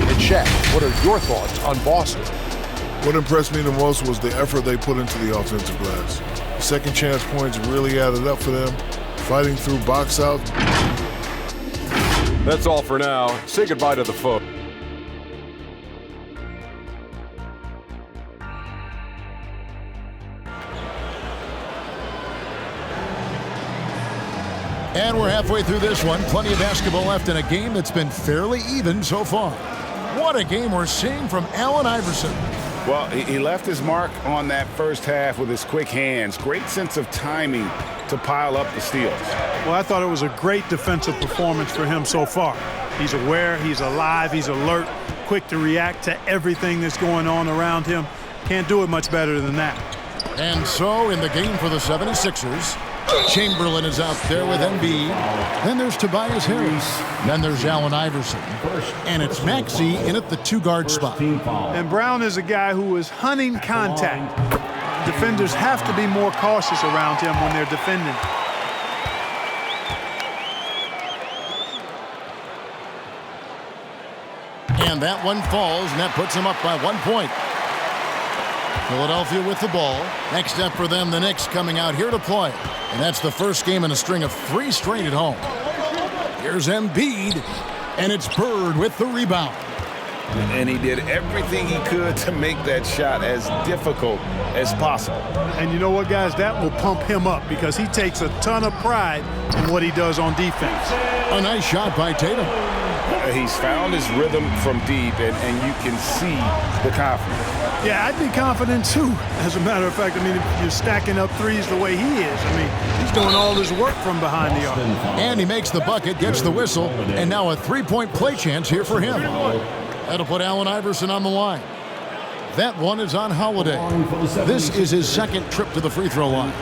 And Shaq, what are your thoughts on Boston? What impressed me the most was the effort they put into the offensive glass. Second chance points really added up for them, fighting through box out. That's all for now. Say goodbye to the folks. And we're halfway through this one. Plenty of basketball left in a game that's been fairly even so far. What a game we're seeing from Allen Iverson. Well, he left his mark on that first half with his quick hands. Great sense of timing to pile up the steals. Well, I thought it was a great defensive performance for him so far. He's aware, he's alive, he's alert, quick to react to everything that's going on around him. Can't do it much better than that. And so in the game for the 76ers, Chamberlain is out there with Embiid. Then there's Tobias Harris. Then there's Allen Iverson. And it's Maxey in at the 2-guard spot. And Brown is a guy who is hunting contact. Defenders have to be more cautious around him when they're defending. And that one falls, and that puts him up by 1 point. Philadelphia with the ball. Next up for them, the Knicks coming out here to play. And that's the first game in a string of 3 straight at home. Here's Embiid, and it's Bird with the rebound. And he did everything he could to make that shot as difficult as possible. And you know what, guys? That will pump him up because he takes a ton of pride in what he does on defense. A nice shot by Tatum. He's found his rhythm from deep, and you can see the confidence. Yeah, I'd be confident too. As a matter of fact, I mean, if you're stacking up threes the way he is, I mean, he's doing all his work from behind the arc. And he makes the bucket, gets the whistle, and now a three-point play chance here for him. That'll put Allen Iverson on the line. That one is on Holiday. This is his second trip to the free throw line.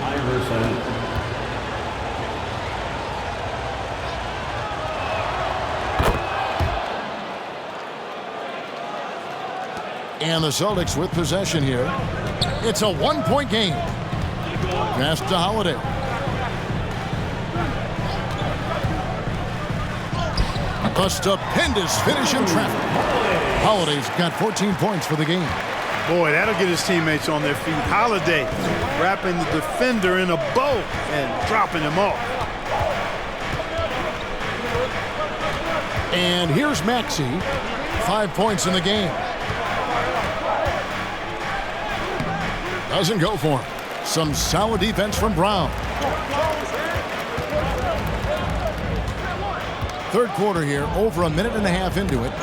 And the Celtics with possession here. It's a one-point game. Pass to Holiday. A stupendous finish in traffic. Holiday's got 14 points for the game. Boy, that'll get his teammates on their feet. Holiday wrapping the defender in a bow and dropping him off. And here's Maxey. 5 points in the game. Doesn't go for him. Some solid defense from Brown. Third quarter here, over a minute and a half into it.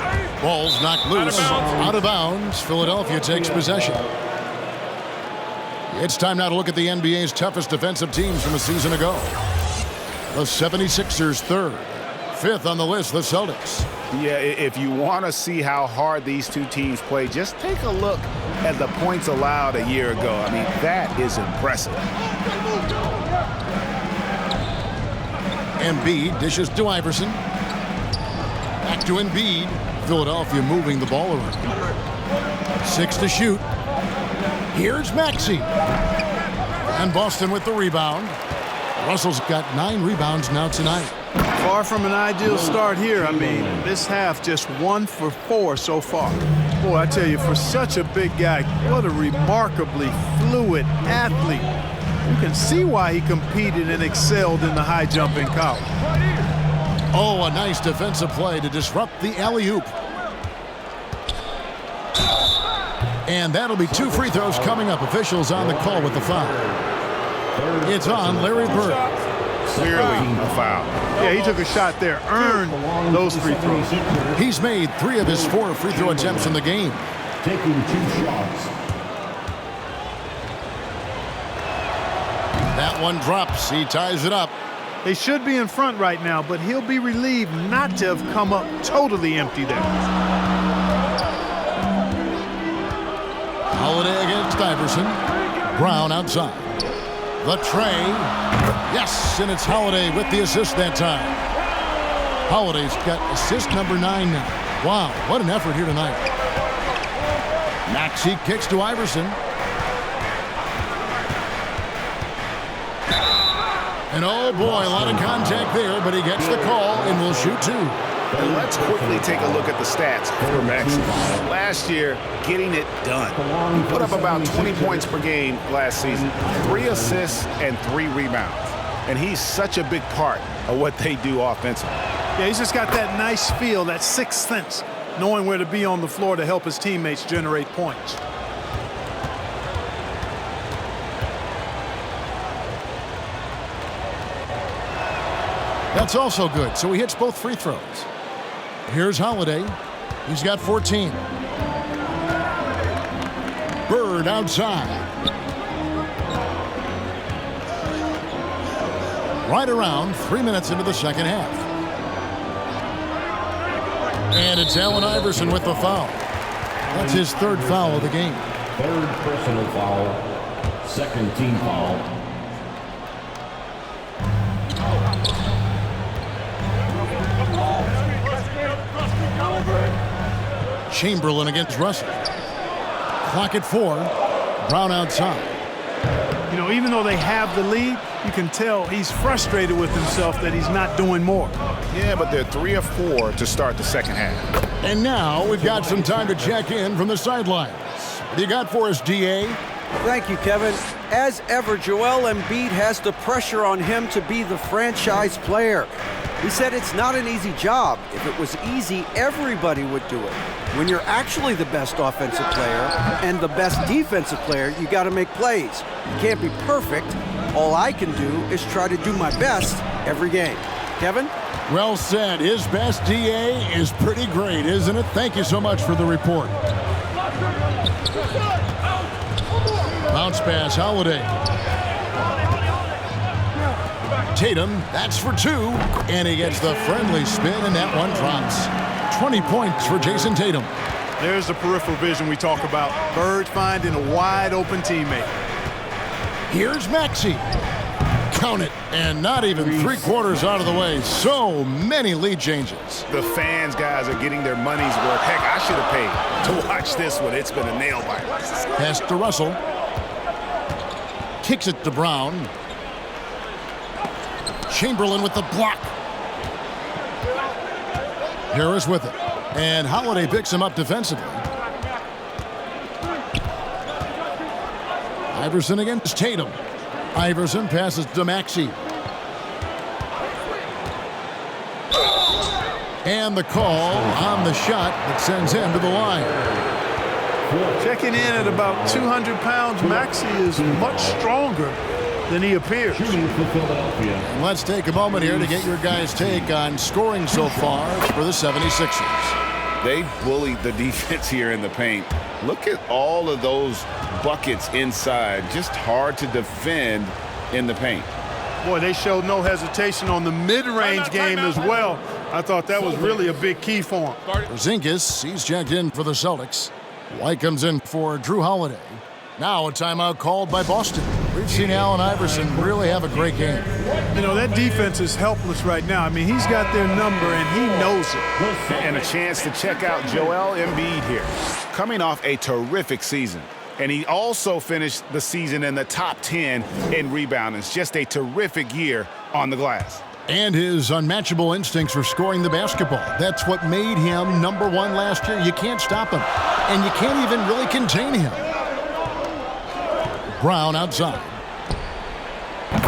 Ball's knocked loose. Out of bounds. Philadelphia takes possession. It's time now to look at the NBA's toughest defensive teams from a season ago. The 76ers third. Fifth on the list, the Celtics. Yeah, if you want to see how hard these two teams play, just take a look at the points allowed a year ago. I mean, that is impressive. Embiid dishes to Iverson. Back to Embiid. Philadelphia moving the ball around. 6 to shoot. Here's Maxey. And Boston with the rebound. Russell's got 9 rebounds now tonight. Far from an ideal start here. I mean, this half just 1 for 4 so far. Boy, I tell you, for such a big guy, what a remarkably fluid athlete. You can see why he competed and excelled in the high jump in college. Oh, a nice defensive play to disrupt the alley-oop. And that'll be 2 free throws coming up. Officials on the call with the foul. It's on Larry Bird. Clearly a foul. Yeah, he took a shot there, earned those free throws. He's made 3 of his 4 free throw attempts in the game. Taking 2 shots. That one drops. He ties it up. They should be in front right now, but he'll be relieved not to have come up totally empty there. Holiday against Iverson. Brown outside. The tray. Yes, and it's Holiday with the assist that time. Holiday's got assist number 9 now. Wow, what an effort here tonight. Maxey kicks to Iverson. And oh boy, a lot of contact there, but he gets the call and will shoot 2. And let's quickly take a look at the stats for Maxey. Last year, getting it done. He put up about 20 points per game last season, 3 assists and 3 rebounds. And he's such a big part of what they do offensively. Yeah, he's just got that nice feel, that sixth sense, knowing where to be on the floor to help his teammates generate points. That's also good, so he hits both free throws. Here's Holiday. He's got 14. Bird outside. Right around 3 minutes into the second half. And it's Allen Iverson with the foul. That's his 3rd foul of the game. 3rd personal foul. 2nd team foul. Chamberlain against Russell. Clock at 4. Brown outside. You know, even though they have the lead, you can tell he's frustrated with himself that he's not doing more. Yeah, but they're 3 of 4 to start the second half. And now we've got some time to check in from the sidelines. What do you got for us, DA? Thank you, Kevin. As ever, Joel Embiid has the pressure on him to be the franchise player. He said it's not an easy job. If it was easy, everybody would do it. When you're actually the best offensive player and the best defensive player, you got to make plays. You can't be perfect. All I can do is try to do my best every game. Kevin? Well said. His best DA is pretty great, isn't it? Thank you so much for the report. Bounce pass, Holiday. Tatum, that's for 2. And he gets the friendly spin, and that one drops. 20 points for Jason Tatum. There's the peripheral vision we talk about. Bird finding a wide-open teammate. Here's Maxey. Count it, and not even 3/4 out of the way. So many lead changes. The fans, guys, are getting their money's worth. Heck, I should have paid to watch this one. It's been a nail-biter. Pass to Russell. Kicks it to Brown. Chamberlain with the block. Harris with it. And Holiday picks him up defensively. Iverson against Tatum. Iverson passes to Maxey. And the call on the shot that sends him to the line. Checking in at about 200 pounds, Maxey is much stronger than he appears. And let's take a moment here to get your guys' take on scoring so far for the 76ers. They bullied the defense here in the paint. Look at all of those buckets inside. Just hard to defend in the paint. Boy, they showed no hesitation on the mid-range game as well. I thought that was really a big key for him. Porzingis, he's checked in for the Celtics. White comes in for Drew Holiday. Now a timeout called by Boston. We've seen Allen Iverson really have a great game. You know, that defense is helpless right now. I mean, he's got their number, and he knows it. And a chance to check out Joel Embiid here. Coming off a terrific season. And he also finished the season in the top 10 in rebounding. It's just a terrific year on the glass. And his unmatchable instincts for scoring the basketball. That's what made him #1 last year. You can't stop him. And you can't even really contain him. Brown outside.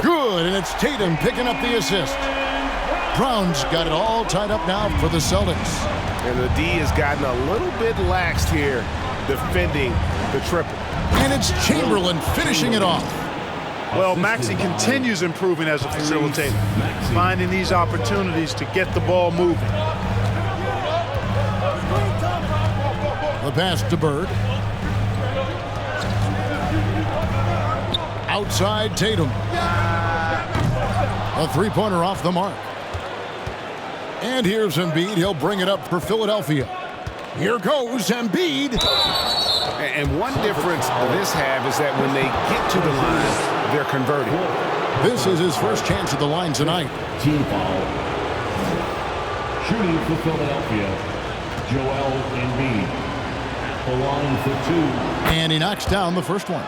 Good, and it's Tatum picking up the assist. Brown's got it all tied up now for the Celtics. And the D has gotten a little bit laxed here defending the triple. And it's Chamberlain finishing it off. Well, Maxey continues improving as a facilitator, finding these opportunities to get the ball moving. The pass to Bird. Outside Tatum. A three-pointer off the mark. And here's Embiid. He'll bring it up for Philadelphia. Here goes Embiid. And one difference this half is that when they get to the line, they're converting. This is his first chance at the line tonight. Team foul. Shooting for Philadelphia, Joel Embiid. At the line for 2. And he knocks down the first one.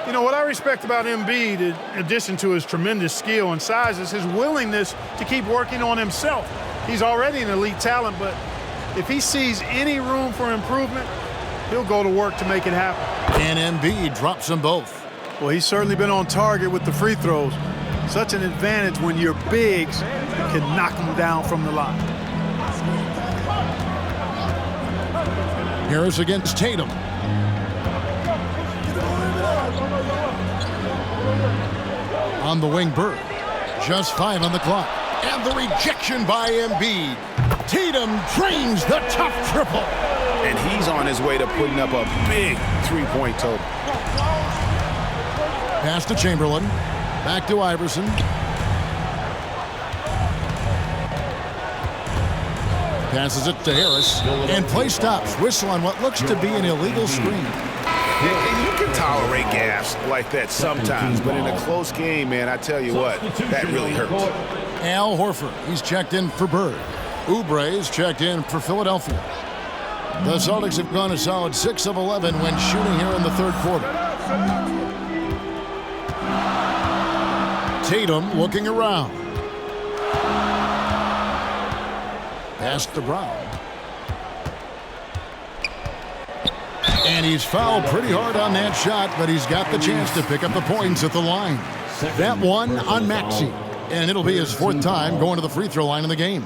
You know, what I respect about Embiid, in addition to his tremendous skill and size, is his willingness to keep working on himself. He's already an elite talent, but if he sees any room for improvement, he'll go to work to make it happen. And Embiid drops them both. Well, he's certainly been on target with the free throws. Such an advantage when your bigs can knock them down from the line. Harris against Tatum. On the wing, Bird. Just 5 on the clock. And the rejection by Embiid. Tatum drains the tough triple. And he's on his way to putting up a big three-point total. Pass to Chamberlain. Back to Iverson. Passes it to Harris. And play stops. Whistle on what looks to be an illegal screen. And you can tolerate gaffes like that sometimes, but in a close game, man, I tell you what, that really hurts. Al Horford, he's checked in for Bird. Oubre's checked in for Philadelphia. The Celtics have gone a solid 6 of 11 when shooting here in the third quarter. Tatum looking around. Pass to Brown. And he's fouled pretty hard on that shot, but he's got the chance to pick up the points at the line. That one on Maxey. And it'll be his 4th time going to the free throw line in the game.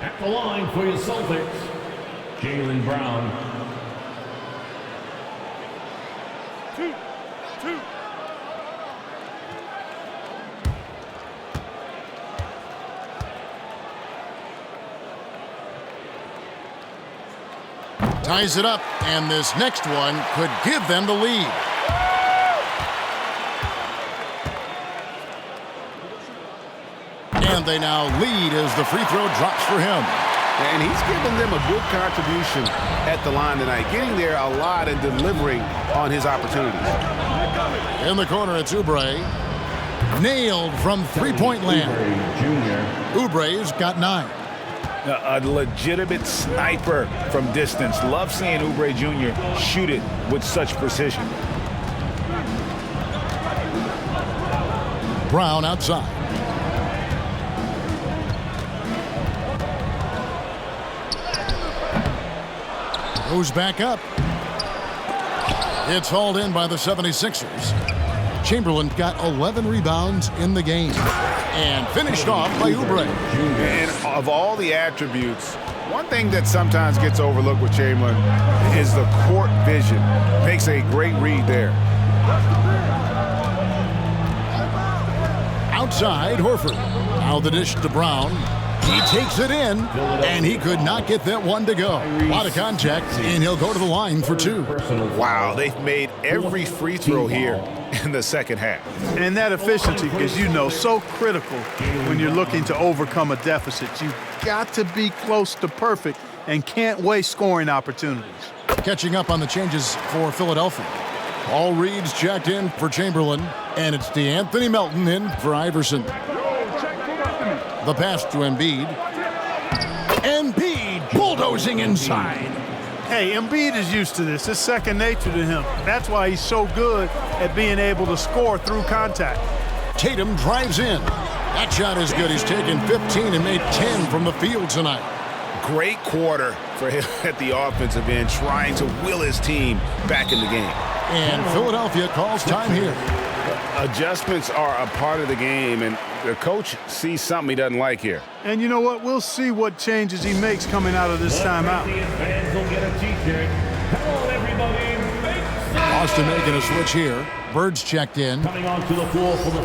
At the line for your Celtics, Jaylen Brown. Two. Ties it up, and this next one could give them the lead. And they now lead as the free throw drops for him. And he's given them a good contribution at the line tonight, getting there a lot and delivering on his opportunities. In the corner, it's Oubre. Nailed from three-point land. Oubre's got 9. A legitimate sniper from distance. Love seeing Oubre Jr. shoot it with such precision. Brown outside. Goes back up. It's hauled in by the 76ers. Chamberlain got 11 rebounds in the game and finished off by Oubre. And of all the attributes, one thing that sometimes gets overlooked with Chamberlain is the court vision. Makes a great read there. Outside, Horford. Now the dish to Brown. He takes it in, and he could not get that one to go. A lot of contact, and he'll go to the line for 2. Wow, they've made every free throw here in the second half. And that efficiency is, so critical when you're looking to overcome a deficit. You've got to be close to perfect and can't waste scoring opportunities. Catching up on the changes for Philadelphia. All reads checked in for Chamberlain, and it's DeAnthony Melton in for Iverson. The pass to Embiid. Embiid bulldozing inside. Hey, Embiid is used to this. It's second nature to him. That's why he's so good at being able to score through contact. Tatum drives in. That shot is good. He's taken 15 and made 10 from the field tonight. Great quarter for him at the offensive end, trying to will his team back in the game. And Philadelphia calls time here. Adjustments are a part of the game, and the coach sees something he doesn't like here. And you know what? We'll see what changes he makes coming out of this timeout. Boston making a switch here. Bird's checked in.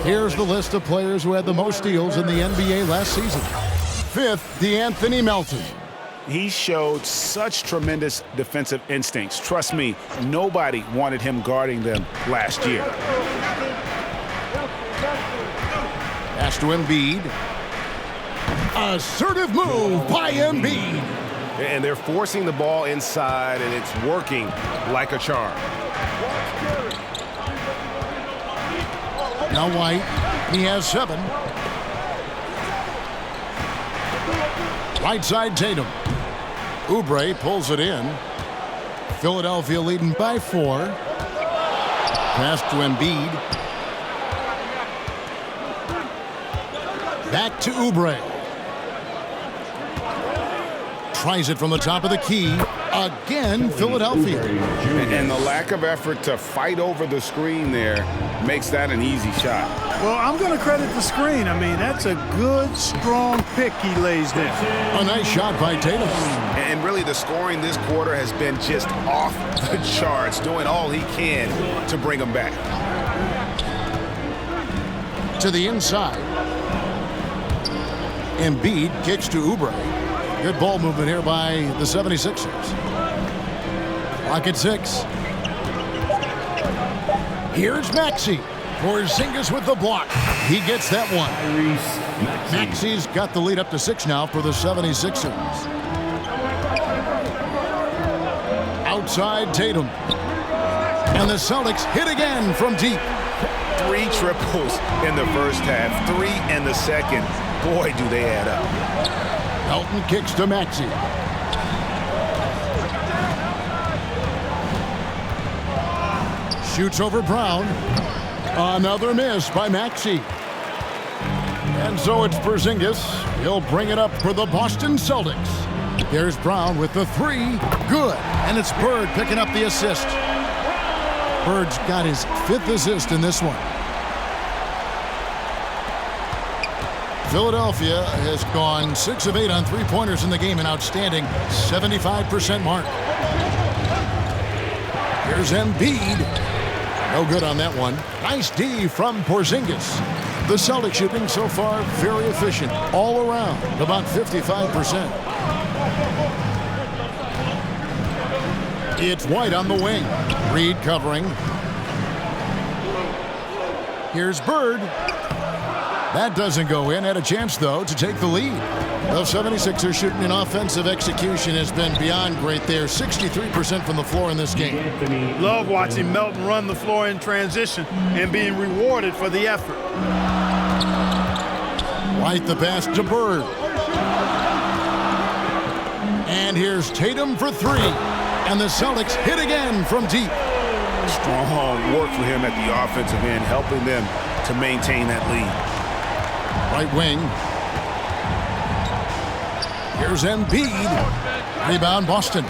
Here's the list of players who had the most steals in the NBA last season. 5th, DeAnthony Melton. He showed such tremendous defensive instincts. Trust me, nobody wanted him guarding them last year. Pass to Embiid. Assertive move by Embiid. And they're forcing the ball inside, and it's working like a charm. Now White. He has 7. Right side Tatum. Oubre pulls it in. Philadelphia leading by 4. Pass to Embiid. Back to Oubre. Tries it from the top of the key. Again, Philadelphia. And the lack of effort to fight over the screen there makes that an easy shot. Well, I'm going to credit the screen. I mean, that's a good, strong pick he lays there. A nice shot by Tatum. And really, the scoring this quarter has been just off the charts, doing all he can to bring them back. To the inside. Embiid kicks to Oubre. Good ball movement here by the 76ers. Clock at 6. Here's Maxey. Porzingis with the block. He gets that one. Maxey's got the lead up to 6 now for the 76ers. Outside Tatum. And the Celtics hit again from deep. 3 triples in the first half, 3 in the second. Boy, do they add up. Melton kicks to Maxey. Shoots over Brown. Another miss by Maxey. And so it's Porzingis. He'll bring it up for the Boston Celtics. There's Brown with the 3. Good. And it's Bird picking up the assist. Bird's got his 5th assist in this one. Philadelphia has gone 6 of 8 on three-pointers in the game, an outstanding 75% mark. Here's Embiid. No good on that one. Nice D from Porzingis. The Celtics shooting so far very efficient all around, about 55%. It's White on the wing. Reed covering. Here's Bird. That doesn't go in. Had a chance, though, to take the lead. The 76ers shooting in offensive execution has been beyond great there. 63% from the floor in this game. Love watching Melton run the floor in transition and being rewarded for the effort. White the pass to Bird. And here's Tatum for three. And the Celtics hit again from deep. Strong work for him at the offensive end, helping them to maintain that lead. Right wing. Here's Embiid. Rebound Boston.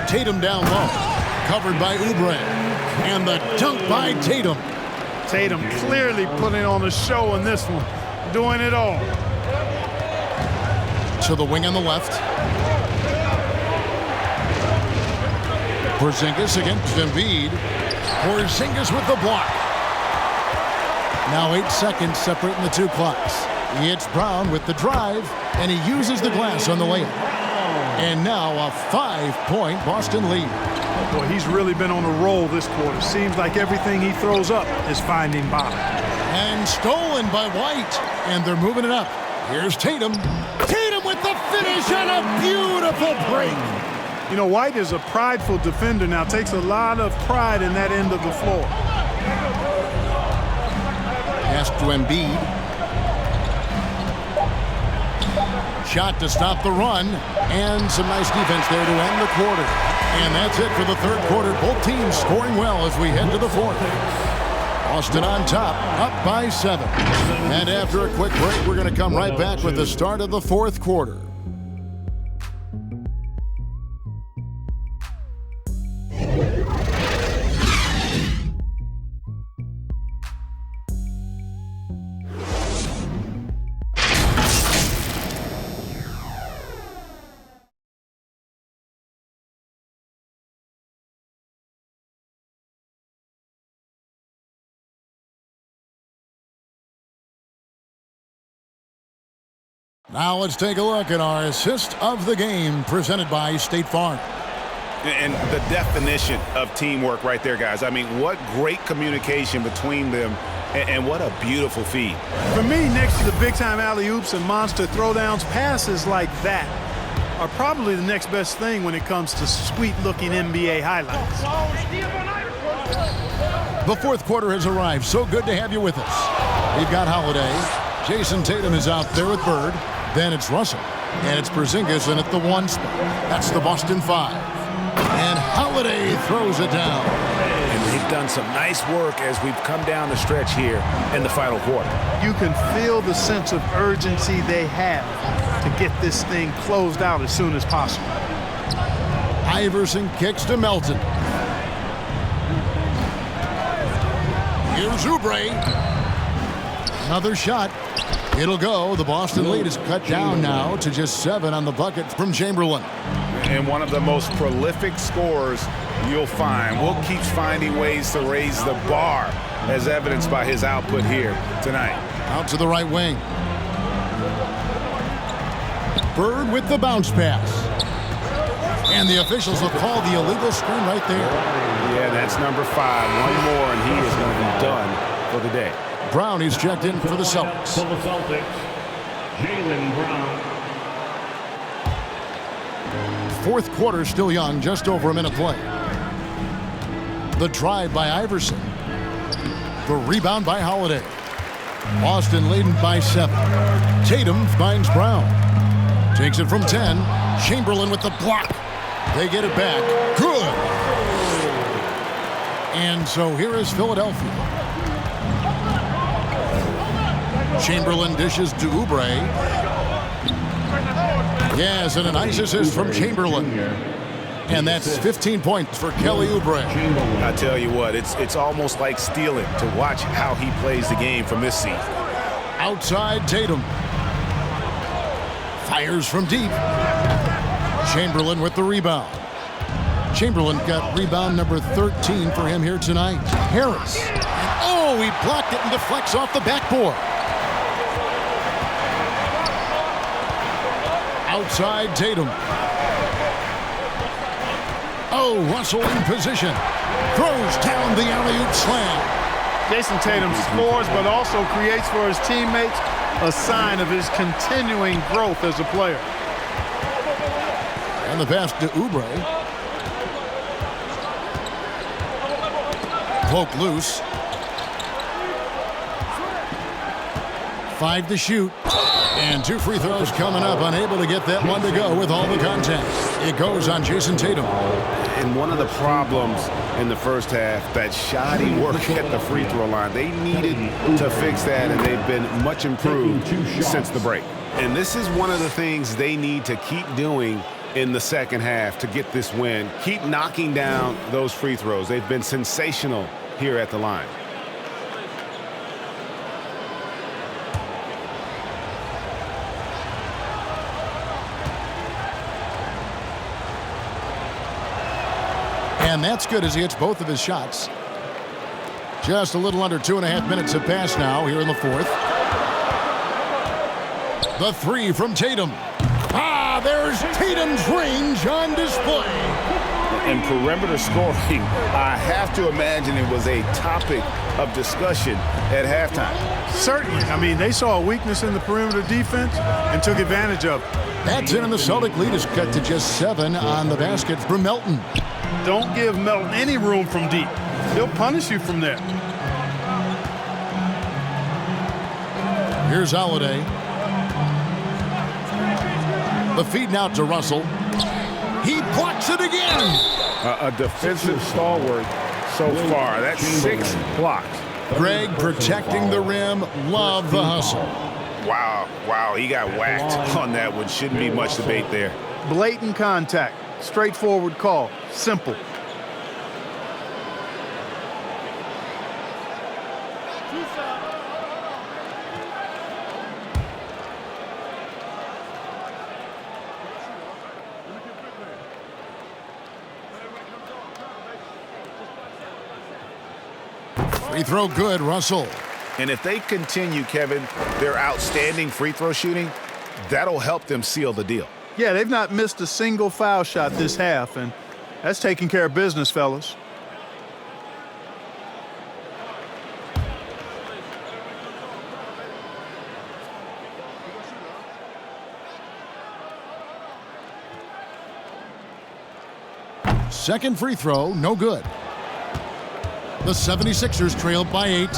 Tatum down low. Covered by Oubre. And the dunk by Tatum. Tatum clearly putting on a show in this one. Doing it all. To the wing on the left. Porzingis against Embiid. Porzingis with the block. Now 8 seconds separating the two clocks. It's Brown with the drive, and he uses the glass on the layup. And now a 5-point Boston lead. Boy, he's really been on a roll this quarter. Seems like everything he throws up is finding bottom. And stolen by White, and they're moving it up. Here's Tatum. Tatum with the finish on a beautiful break. You know, White is a prideful defender now. Takes a lot of pride in that end of the floor. Pass to Embiid. Shot to stop the run. And some nice defense there to end the quarter. And that's it for the third quarter. Both teams scoring well as we head to the fourth. Boston on top, up by 7. And after a quick break, we're going to come right back with the start of the fourth quarter. Now let's take a look at our assist of the game presented by State Farm. And the definition of teamwork right there, guys. I mean, what great communication between them, and what a beautiful feed. For me, next to the big-time alley-oops and monster throwdowns, passes like that are probably the next best thing when it comes to sweet-looking NBA highlights. The fourth quarter has arrived. So good to have you with us. We've got Holiday. Jason Tatum is out there with Bird. Then it's Russell. And it's Porzingis in at the 1 spot. That's the Boston 5. And Holiday throws it down. And they've done some nice work as we've come down the stretch here in the final quarter. You can feel the sense of urgency they have to get this thing closed out as soon as possible. Iverson kicks to Melton. Here's Oubre. Another shot. It'll go. The Boston lead is cut down now to just 7 on the bucket from Chamberlain. And one of the most prolific scorers you'll find. Will keeps finding ways to raise the bar, as evidenced by his output here tonight. Out to the right wing. Bird with the bounce pass. And the officials will call the illegal screen right there. Yeah, that's number 5. One more, and he is going to be done for the day. Brown is checked in for the Celtics. For the Celtics, Jaylen Brown. Fourth quarter still young, just over a minute play. The drive by Iverson. The rebound by Holiday. Boston leading by 7. Tatum finds Brown. Takes it from 10. Chamberlain with the block. They get it back. Good. And so here is Philadelphia. Chamberlain dishes to Oubre. Yes, and a nice assist from Chamberlain. And that's 15 points for Kelly Oubre. I tell you what, it's almost like stealing to watch how he plays the game from this season. Outside Tatum. Fires from deep. Chamberlain with the rebound. Chamberlain got rebound number 13 for him here tonight. Harris. Oh, he blocked it and deflects off the backboard. Outside Tatum. Oh, Russell in position. Throws down the alley-oop slam. Jason Tatum scores, but also creates for his teammates a sign of his continuing growth as a player. And the pass to Oubre. Poke loose. 5 to shoot. And 2 free throws coming up. Unable to get that one to go with all the contact. It goes on Jason Tatum. And one of the problems in the first half, that shoddy work at the free throw line. They needed to fix that, and they've been much improved since the break. And this is one of the things they need to keep doing in the second half to get this win. Keep knocking down those free throws. They've been sensational here at the line. And that's good as he hits both of his shots. Just a little under 2.5 minutes have passed now here in the fourth. The 3 from Tatum. Ah, there's Tatum's range on display. In perimeter scoring, I have to imagine it was a topic of discussion at halftime. Certainly. I mean, they saw a weakness in the perimeter defense and took advantage of it. That's in, and the Celtic lead is cut to just 7 on the basket from Melton. Don't give Melton any room from deep. He'll punish you from there. Here's Holiday. The feed out to Russell. He blocks it again. A defensive stalwart so far. That's 6 blocks. Greg protecting the rim. Love the hustle. Wow, he got whacked on that one. Shouldn't be much debate there. Blatant contact. Straightforward call. Simple. Free throw good, Russell. And if they continue, Kevin, their outstanding free throw shooting, that'll help them seal the deal. Yeah, they've not missed a single foul shot this half, and that's taking care of business, fellas. Second free throw, no good. The 76ers trailed by 8.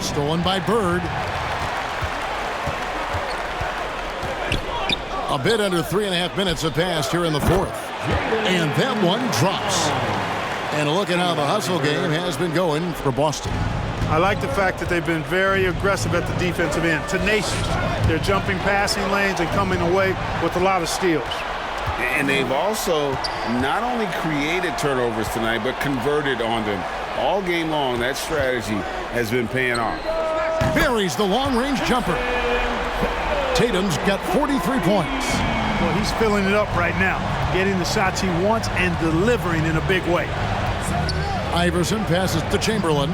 Stolen by Bird. A bit under 3.5 minutes have passed here in the fourth. And that one drops. And look at how the hustle game has been going for Boston. I like the fact that they've been very aggressive at the defensive end. Tenacious. They're jumping passing lanes and coming away with a lot of steals. And they've also not only created turnovers tonight, but converted on them. All game long, that strategy has been paying off. Buries the long-range jumper. Tatum's got 43 points. Well, he's filling it up right now, getting the shots he wants and delivering in a big way. Iverson passes to Chamberlain.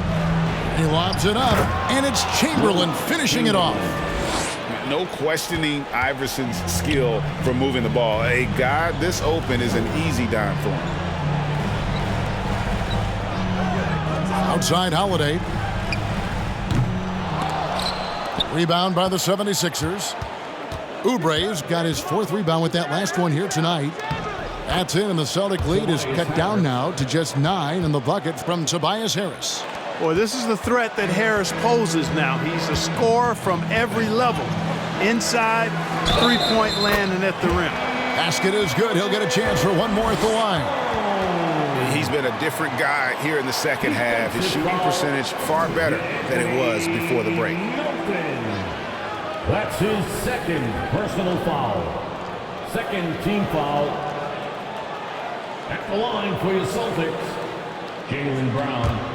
He lobs it up, and it's Chamberlain finishing it off. No questioning Iverson's skill for moving the ball. A guy this open is an easy dime for him. Outside Holiday. Rebound by the 76ers. Oubre's got his 4th rebound with that last one here tonight. That's in, and the Celtic lead is cut down now to just 9 in the bucket from Tobias Harris. Boy, this is the threat that Harris poses now. He's a scorer from every level. Inside, three-point land, and at the rim. Basket is good. He'll get a chance for one more at the line. He's been a different guy here in the second half. His shooting percentage far better than it was before the break. That's his second personal foul. Second team foul. At the line for your Celtics, Jaylen Brown.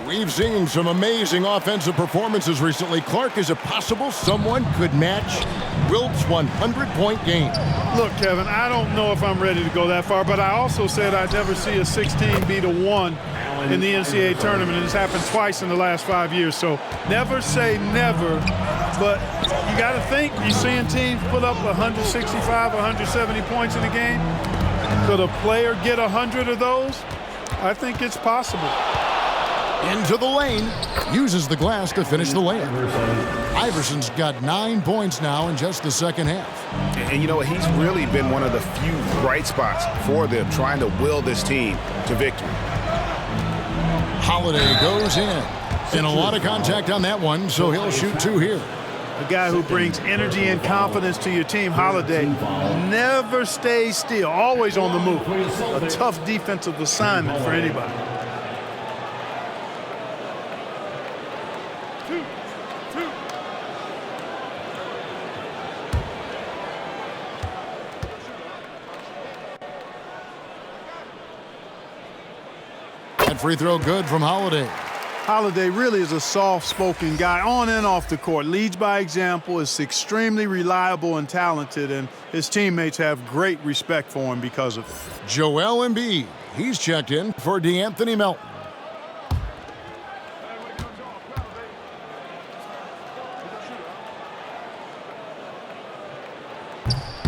We've seen some amazing offensive performances recently. Clark, is it possible someone could match Wilt's 100-point game? Look, Kevin, I don't know if I'm ready to go that far, but I also said I'd never see a 16 beat a 1 in the NCAA tournament, and it's happened twice in the last 5 years. So never say never, but you got to think, you're seeing teams put up 165, 170 points in a game. Could a player get 100 of those? I think it's possible. Into the lane, uses the glass to finish the layup. Iverson's got 9 points now in just the second half. And you know what? He's really been one of the few bright spots for them, trying to will this team to victory. Holiday goes in. And a lot of contact on that one, so he'll shoot 2 here. A guy who brings energy and confidence to your team, Holiday, never stays still, always on the move. A tough defensive assignment for anybody. That free throw good from Holiday. Holiday really is a soft-spoken guy on and off the court. Leads by example, is extremely reliable and talented, and his teammates have great respect for him because of it. Joel Embiid, he's checked in for DeAnthony Melton.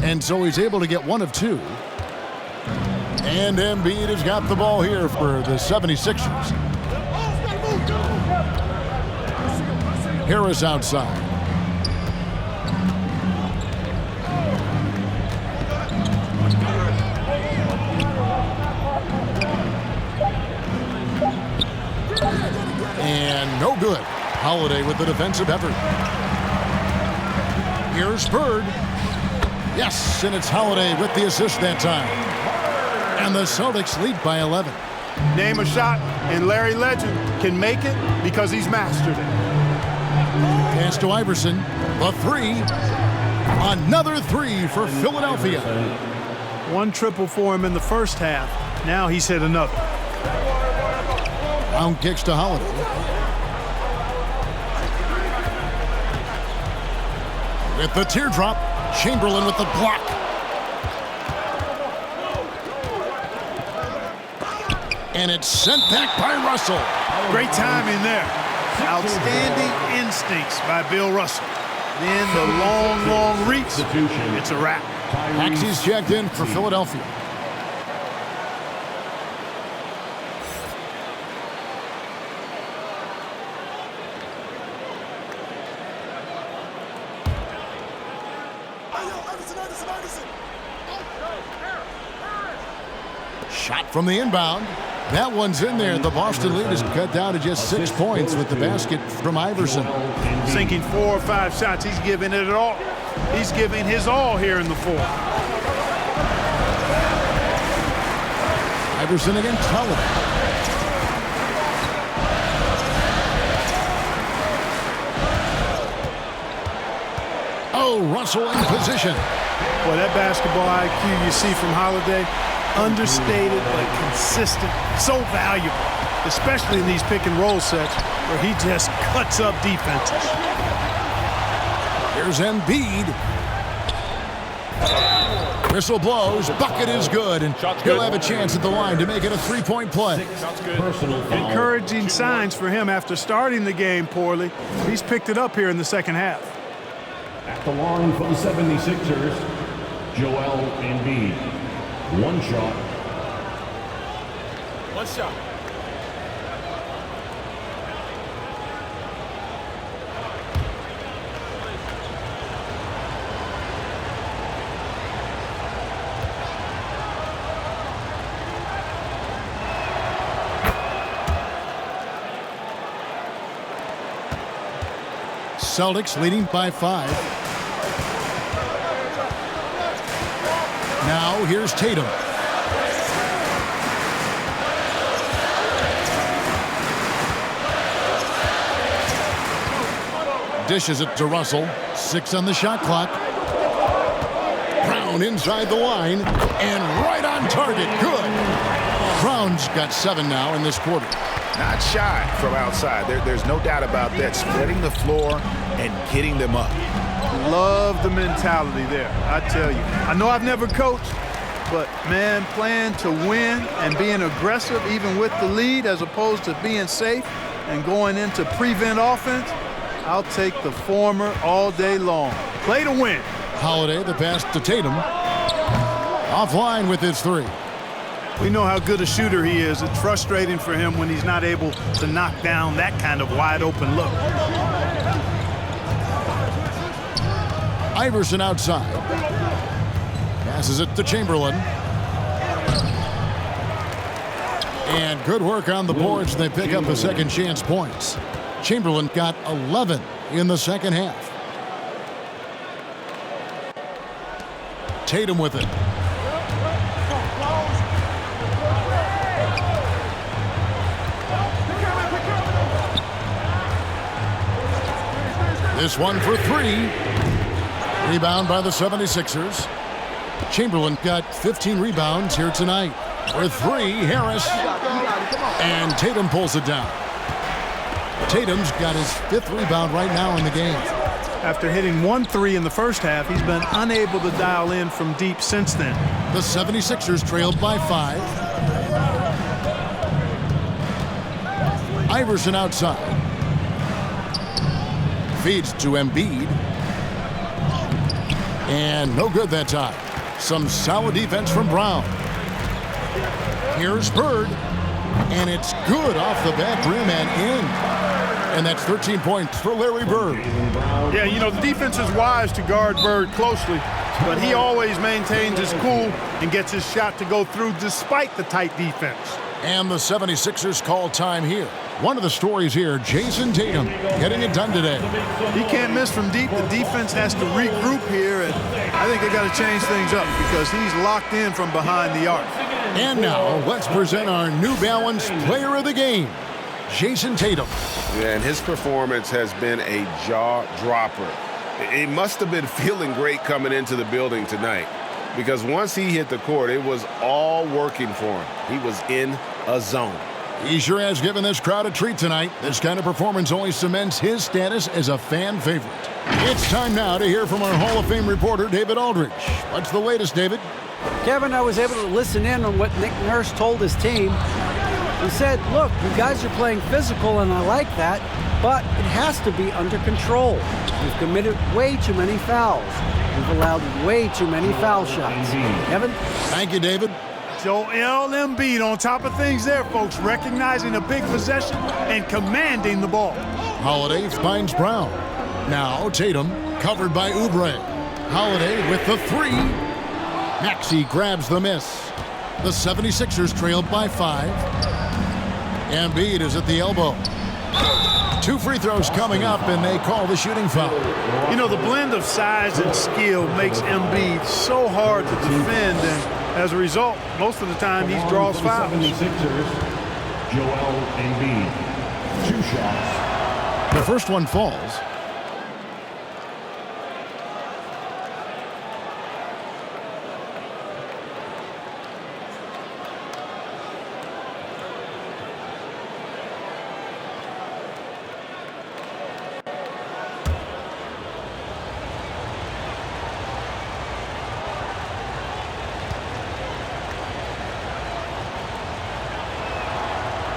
And so he's able to get 1 of 2. And Embiid has got the ball here for the 76ers. Harris outside. And no good. Holiday with the defensive effort. Here's Bird. Yes, and it's Holiday with the assist that time. And the Celtics lead by 11. Name a shot, and Larry Legend can make it because he's mastered it. Pass to Iverson. The 3. Another 3 for Philadelphia. 1 triple for him in the first half. Now he's hit another. Round kicks to Holiday. With the teardrop, Chamberlain with the block. And it's sent back by Russell. Great timing there. Outstanding instincts by Bill Russell. Then the long reach. It's a wrap. Maxey's checked in for Philadelphia. Shot from the inbound. That one's in there. The Boston lead is cut down to just 6 points with the basket from Iverson. Sinking 4 or 5 shots. He's giving it all. He's giving his all here in the 4th. Iverson against Holiday. Oh, Russell in position. Boy, that basketball IQ you see from Holiday, understated but consistent, so valuable, especially in these pick and roll sets where he just cuts up defenses. Here's Embiid. Whistle blows, bucket is good, and he'll have a chance at the line to make it a 3-point play. Encouraging signs for him after starting the game poorly. He's picked it up here in the second half. At the line for the 76ers, Joel Embiid. 1 shot. 1 shot. Celtics leading by 5. Now here's Tatum. Dishes it to Russell. 6 on the shot clock. Brown inside the line. And right on target. Good. Brown's got 7 now in this quarter. Not shy from outside. There's no doubt about that. Spreading the floor and getting them up. Love the mentality there, I tell you. I know I've never coached, but, man, playing to win and being aggressive even with the lead as opposed to being safe and going into prevent offense, I'll take the former all day long. Play to win. Holiday, the pass to Tatum. Offline with his 3. We know how good a shooter he is. It's frustrating for him when he's not able to knock down that kind of wide-open look. Iverson outside. Passes it to Chamberlain. And good work on the boards. They pick up the second chance points. Chamberlain got 11 in the second half. Tatum with it. This one for 3. Rebound by the 76ers. Chamberlain got 15 rebounds here tonight. For 3, Harris. And Tatum pulls it down. Tatum's got his 5th rebound right now in the game. After hitting 1 3 in the first half, he's been unable to dial in from deep since then. The 76ers trailed by 5. Iverson outside. Feeds to Embiid. And no good that time. Some solid defense from Brown. Here's Bird. And it's good off the back rim and in. And that's 13 points for Larry Bird. Yeah, you know, the defense is wise to guard Bird closely, but he always maintains his cool and gets his shot to go through despite the tight defense. And the 76ers call time here. One of the stories here, Jason Tatum getting it done today. He can't miss from deep. The defense has to regroup here, and I think they got to change things up because he's locked in from behind the arc. And now, let's present our New Balance Player of the Game, Jason Tatum. Yeah, and his performance has been a jaw-dropper. He must have been feeling great coming into the building tonight because once he hit the court, it was all working for him. He was in a zone. He sure has given this crowd a treat tonight. This kind of performance only cements his status as a fan favorite. It's time now to hear from our Hall of Fame reporter, David Aldridge. What's the latest, David? Kevin, I was able to listen in on what Nick Nurse told his team. He said, look, you guys are playing physical, and I like that, but it has to be under control. We've committed way too many fouls. We've allowed way too many foul shots. Kevin? Thank you, David. Joel Embiid on top of things there, folks, recognizing a big possession and commanding the ball. Holiday finds Brown. Now Tatum, covered by Oubre. Holiday with the 3. Maxey grabs the miss. The 76ers trailed by 5. Embiid is at the elbow. 2 free throws coming up, and they call the shooting foul. You know, the blend of size and skill makes Embiid so hard to defend, and as a result, most of the time he draws fouls. 76ers, Joel Embiid, 2 shots. The first one falls.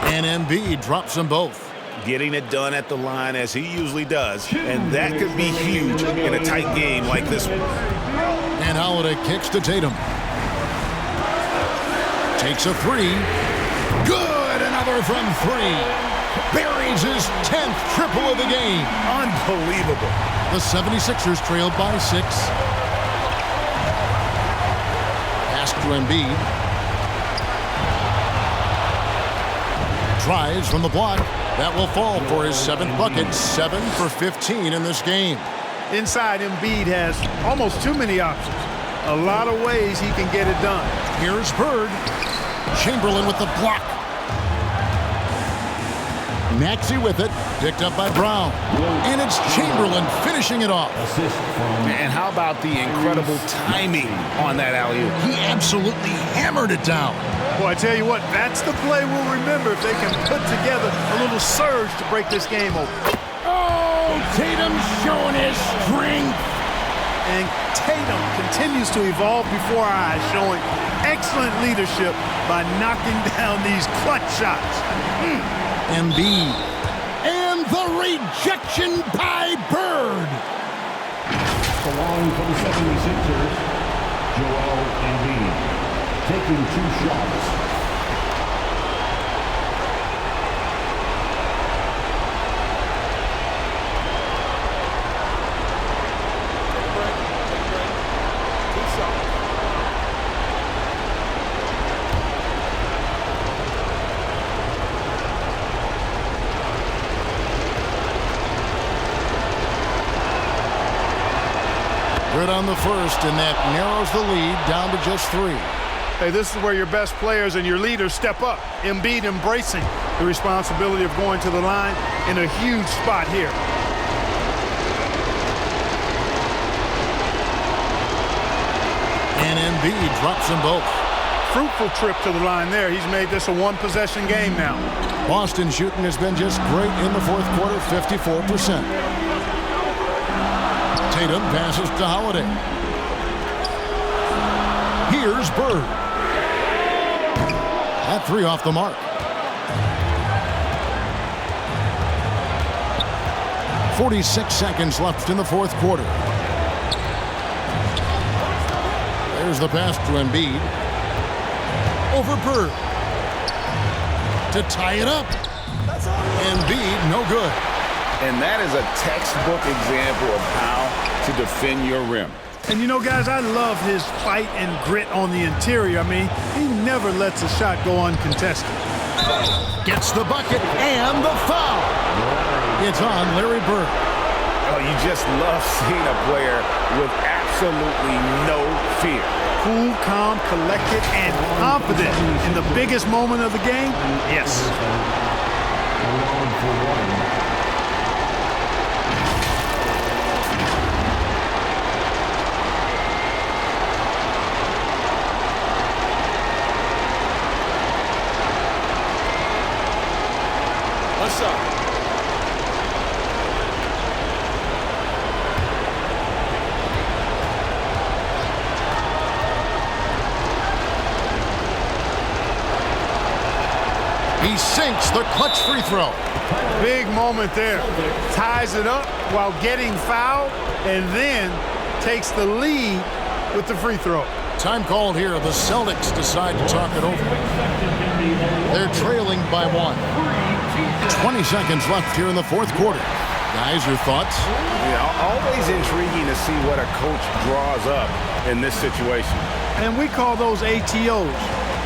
And Embiid drops them both. Getting it done at the line as he usually does, and that could be huge in a tight game like this one. And Holiday kicks to Tatum. Takes a 3. Good! Another from 3. Buries his 10th triple of the game. Unbelievable. The 76ers trailed by 6. Pass to Embiid. Tries from the block. That will fall for his 7th bucket. 7 for 15 in this game. Inside, Embiid has almost too many options. A lot of ways he can get it done. Here's Bird. Chamberlain with the block. Maxey with it, picked up by Brown. And it's Chamberlain finishing it off. And how about the incredible timing on that alley-oop? He absolutely hammered it down. Well, I tell you what, that's the play we'll remember if they can put together a little surge to break this game open. Oh, Tatum's showing his strength. And Tatum continues to evolve before our eyes, showing excellent leadership by knocking down these clutch shots. Embiid. And the rejection by Bird. Along for the 76ers, Joel Embiid, taking 2 shots. Good on the first, and that narrows the lead down to just 3. Hey, this is where your best players and your leaders step up. Embiid embracing the responsibility of going to the line in a huge spot here. And Embiid drops them both. Fruitful trip to the line there. He's made this a one-possession game now. Boston shooting has been just great in the fourth quarter, 54%. Tatum passes to Holiday. Here's Bird. That 3 off the mark. 46 seconds left in the fourth quarter. There's the pass to Embiid. Over Bird. To tie it up. Embiid, no good. And that is a textbook example of how to defend your rim. And you know, guys, I love his fight and grit on the interior. I mean, he never lets a shot go uncontested. Gets the bucket and the foul. It's on Larry Bird. Oh, you just love seeing a player with absolutely no fear. Cool, calm, collected, and confident in the biggest moment of the game? Yes. What's up? He sinks the clutch free throw. Big moment there. Ties it up while getting fouled, and then takes the lead with the free throw. Time called here. The Celtics decide to talk it over. They're trailing by 1. 20 seconds left here in the fourth quarter. Guys, your thoughts? Yeah, always intriguing to see what a coach draws up in this situation. And we call those ATOs,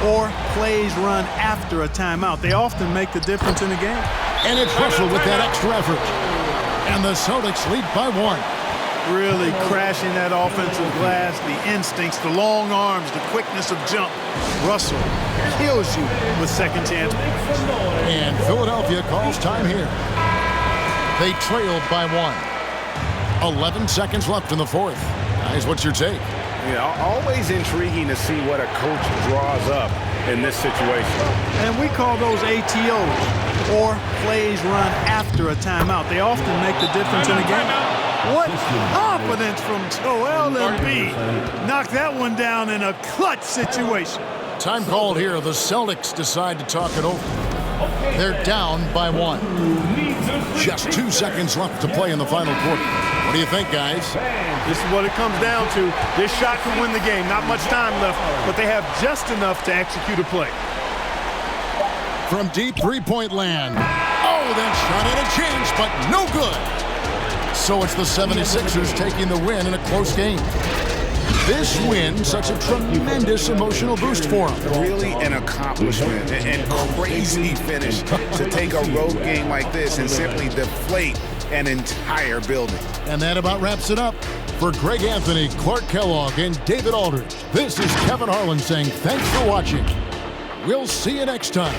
or plays run after a timeout. They often make the difference in a game. And it's Russell with that extra effort. And the Celtics lead by 1. Really crashing that offensive glass, the instincts, the long arms, the quickness of jump. Russell kills you with second chance. And Philadelphia calls time here. They trailed by 1. 11 seconds left in the fourth. Guys, what's your take? Yeah, always intriguing to see what a coach draws up in this situation. And we call those ATOs, or plays run after a timeout. They often make the difference in a game. What confidence from Joel Embiid. Knocked that one down in a clutch situation. Time called here. The Celtics decide to talk it over. They're down by 1. Just 2 seconds left to play in the final quarter. What do you think, guys? This is what it comes down to. This shot could win the game. Not much time left, but they have just enough to execute a play. From deep three-point land. Oh, that shot had a chance, but no good. So it's the 76ers taking the win in a close game. This win, such a tremendous emotional boost for them. Really an accomplishment and crazy finish to take a road game like this and simply deflate an entire building. And that about wraps it up. For Greg Anthony, Clark Kellogg, and David Aldridge, this is Kevin Harlan saying thanks for watching. We'll see you next time.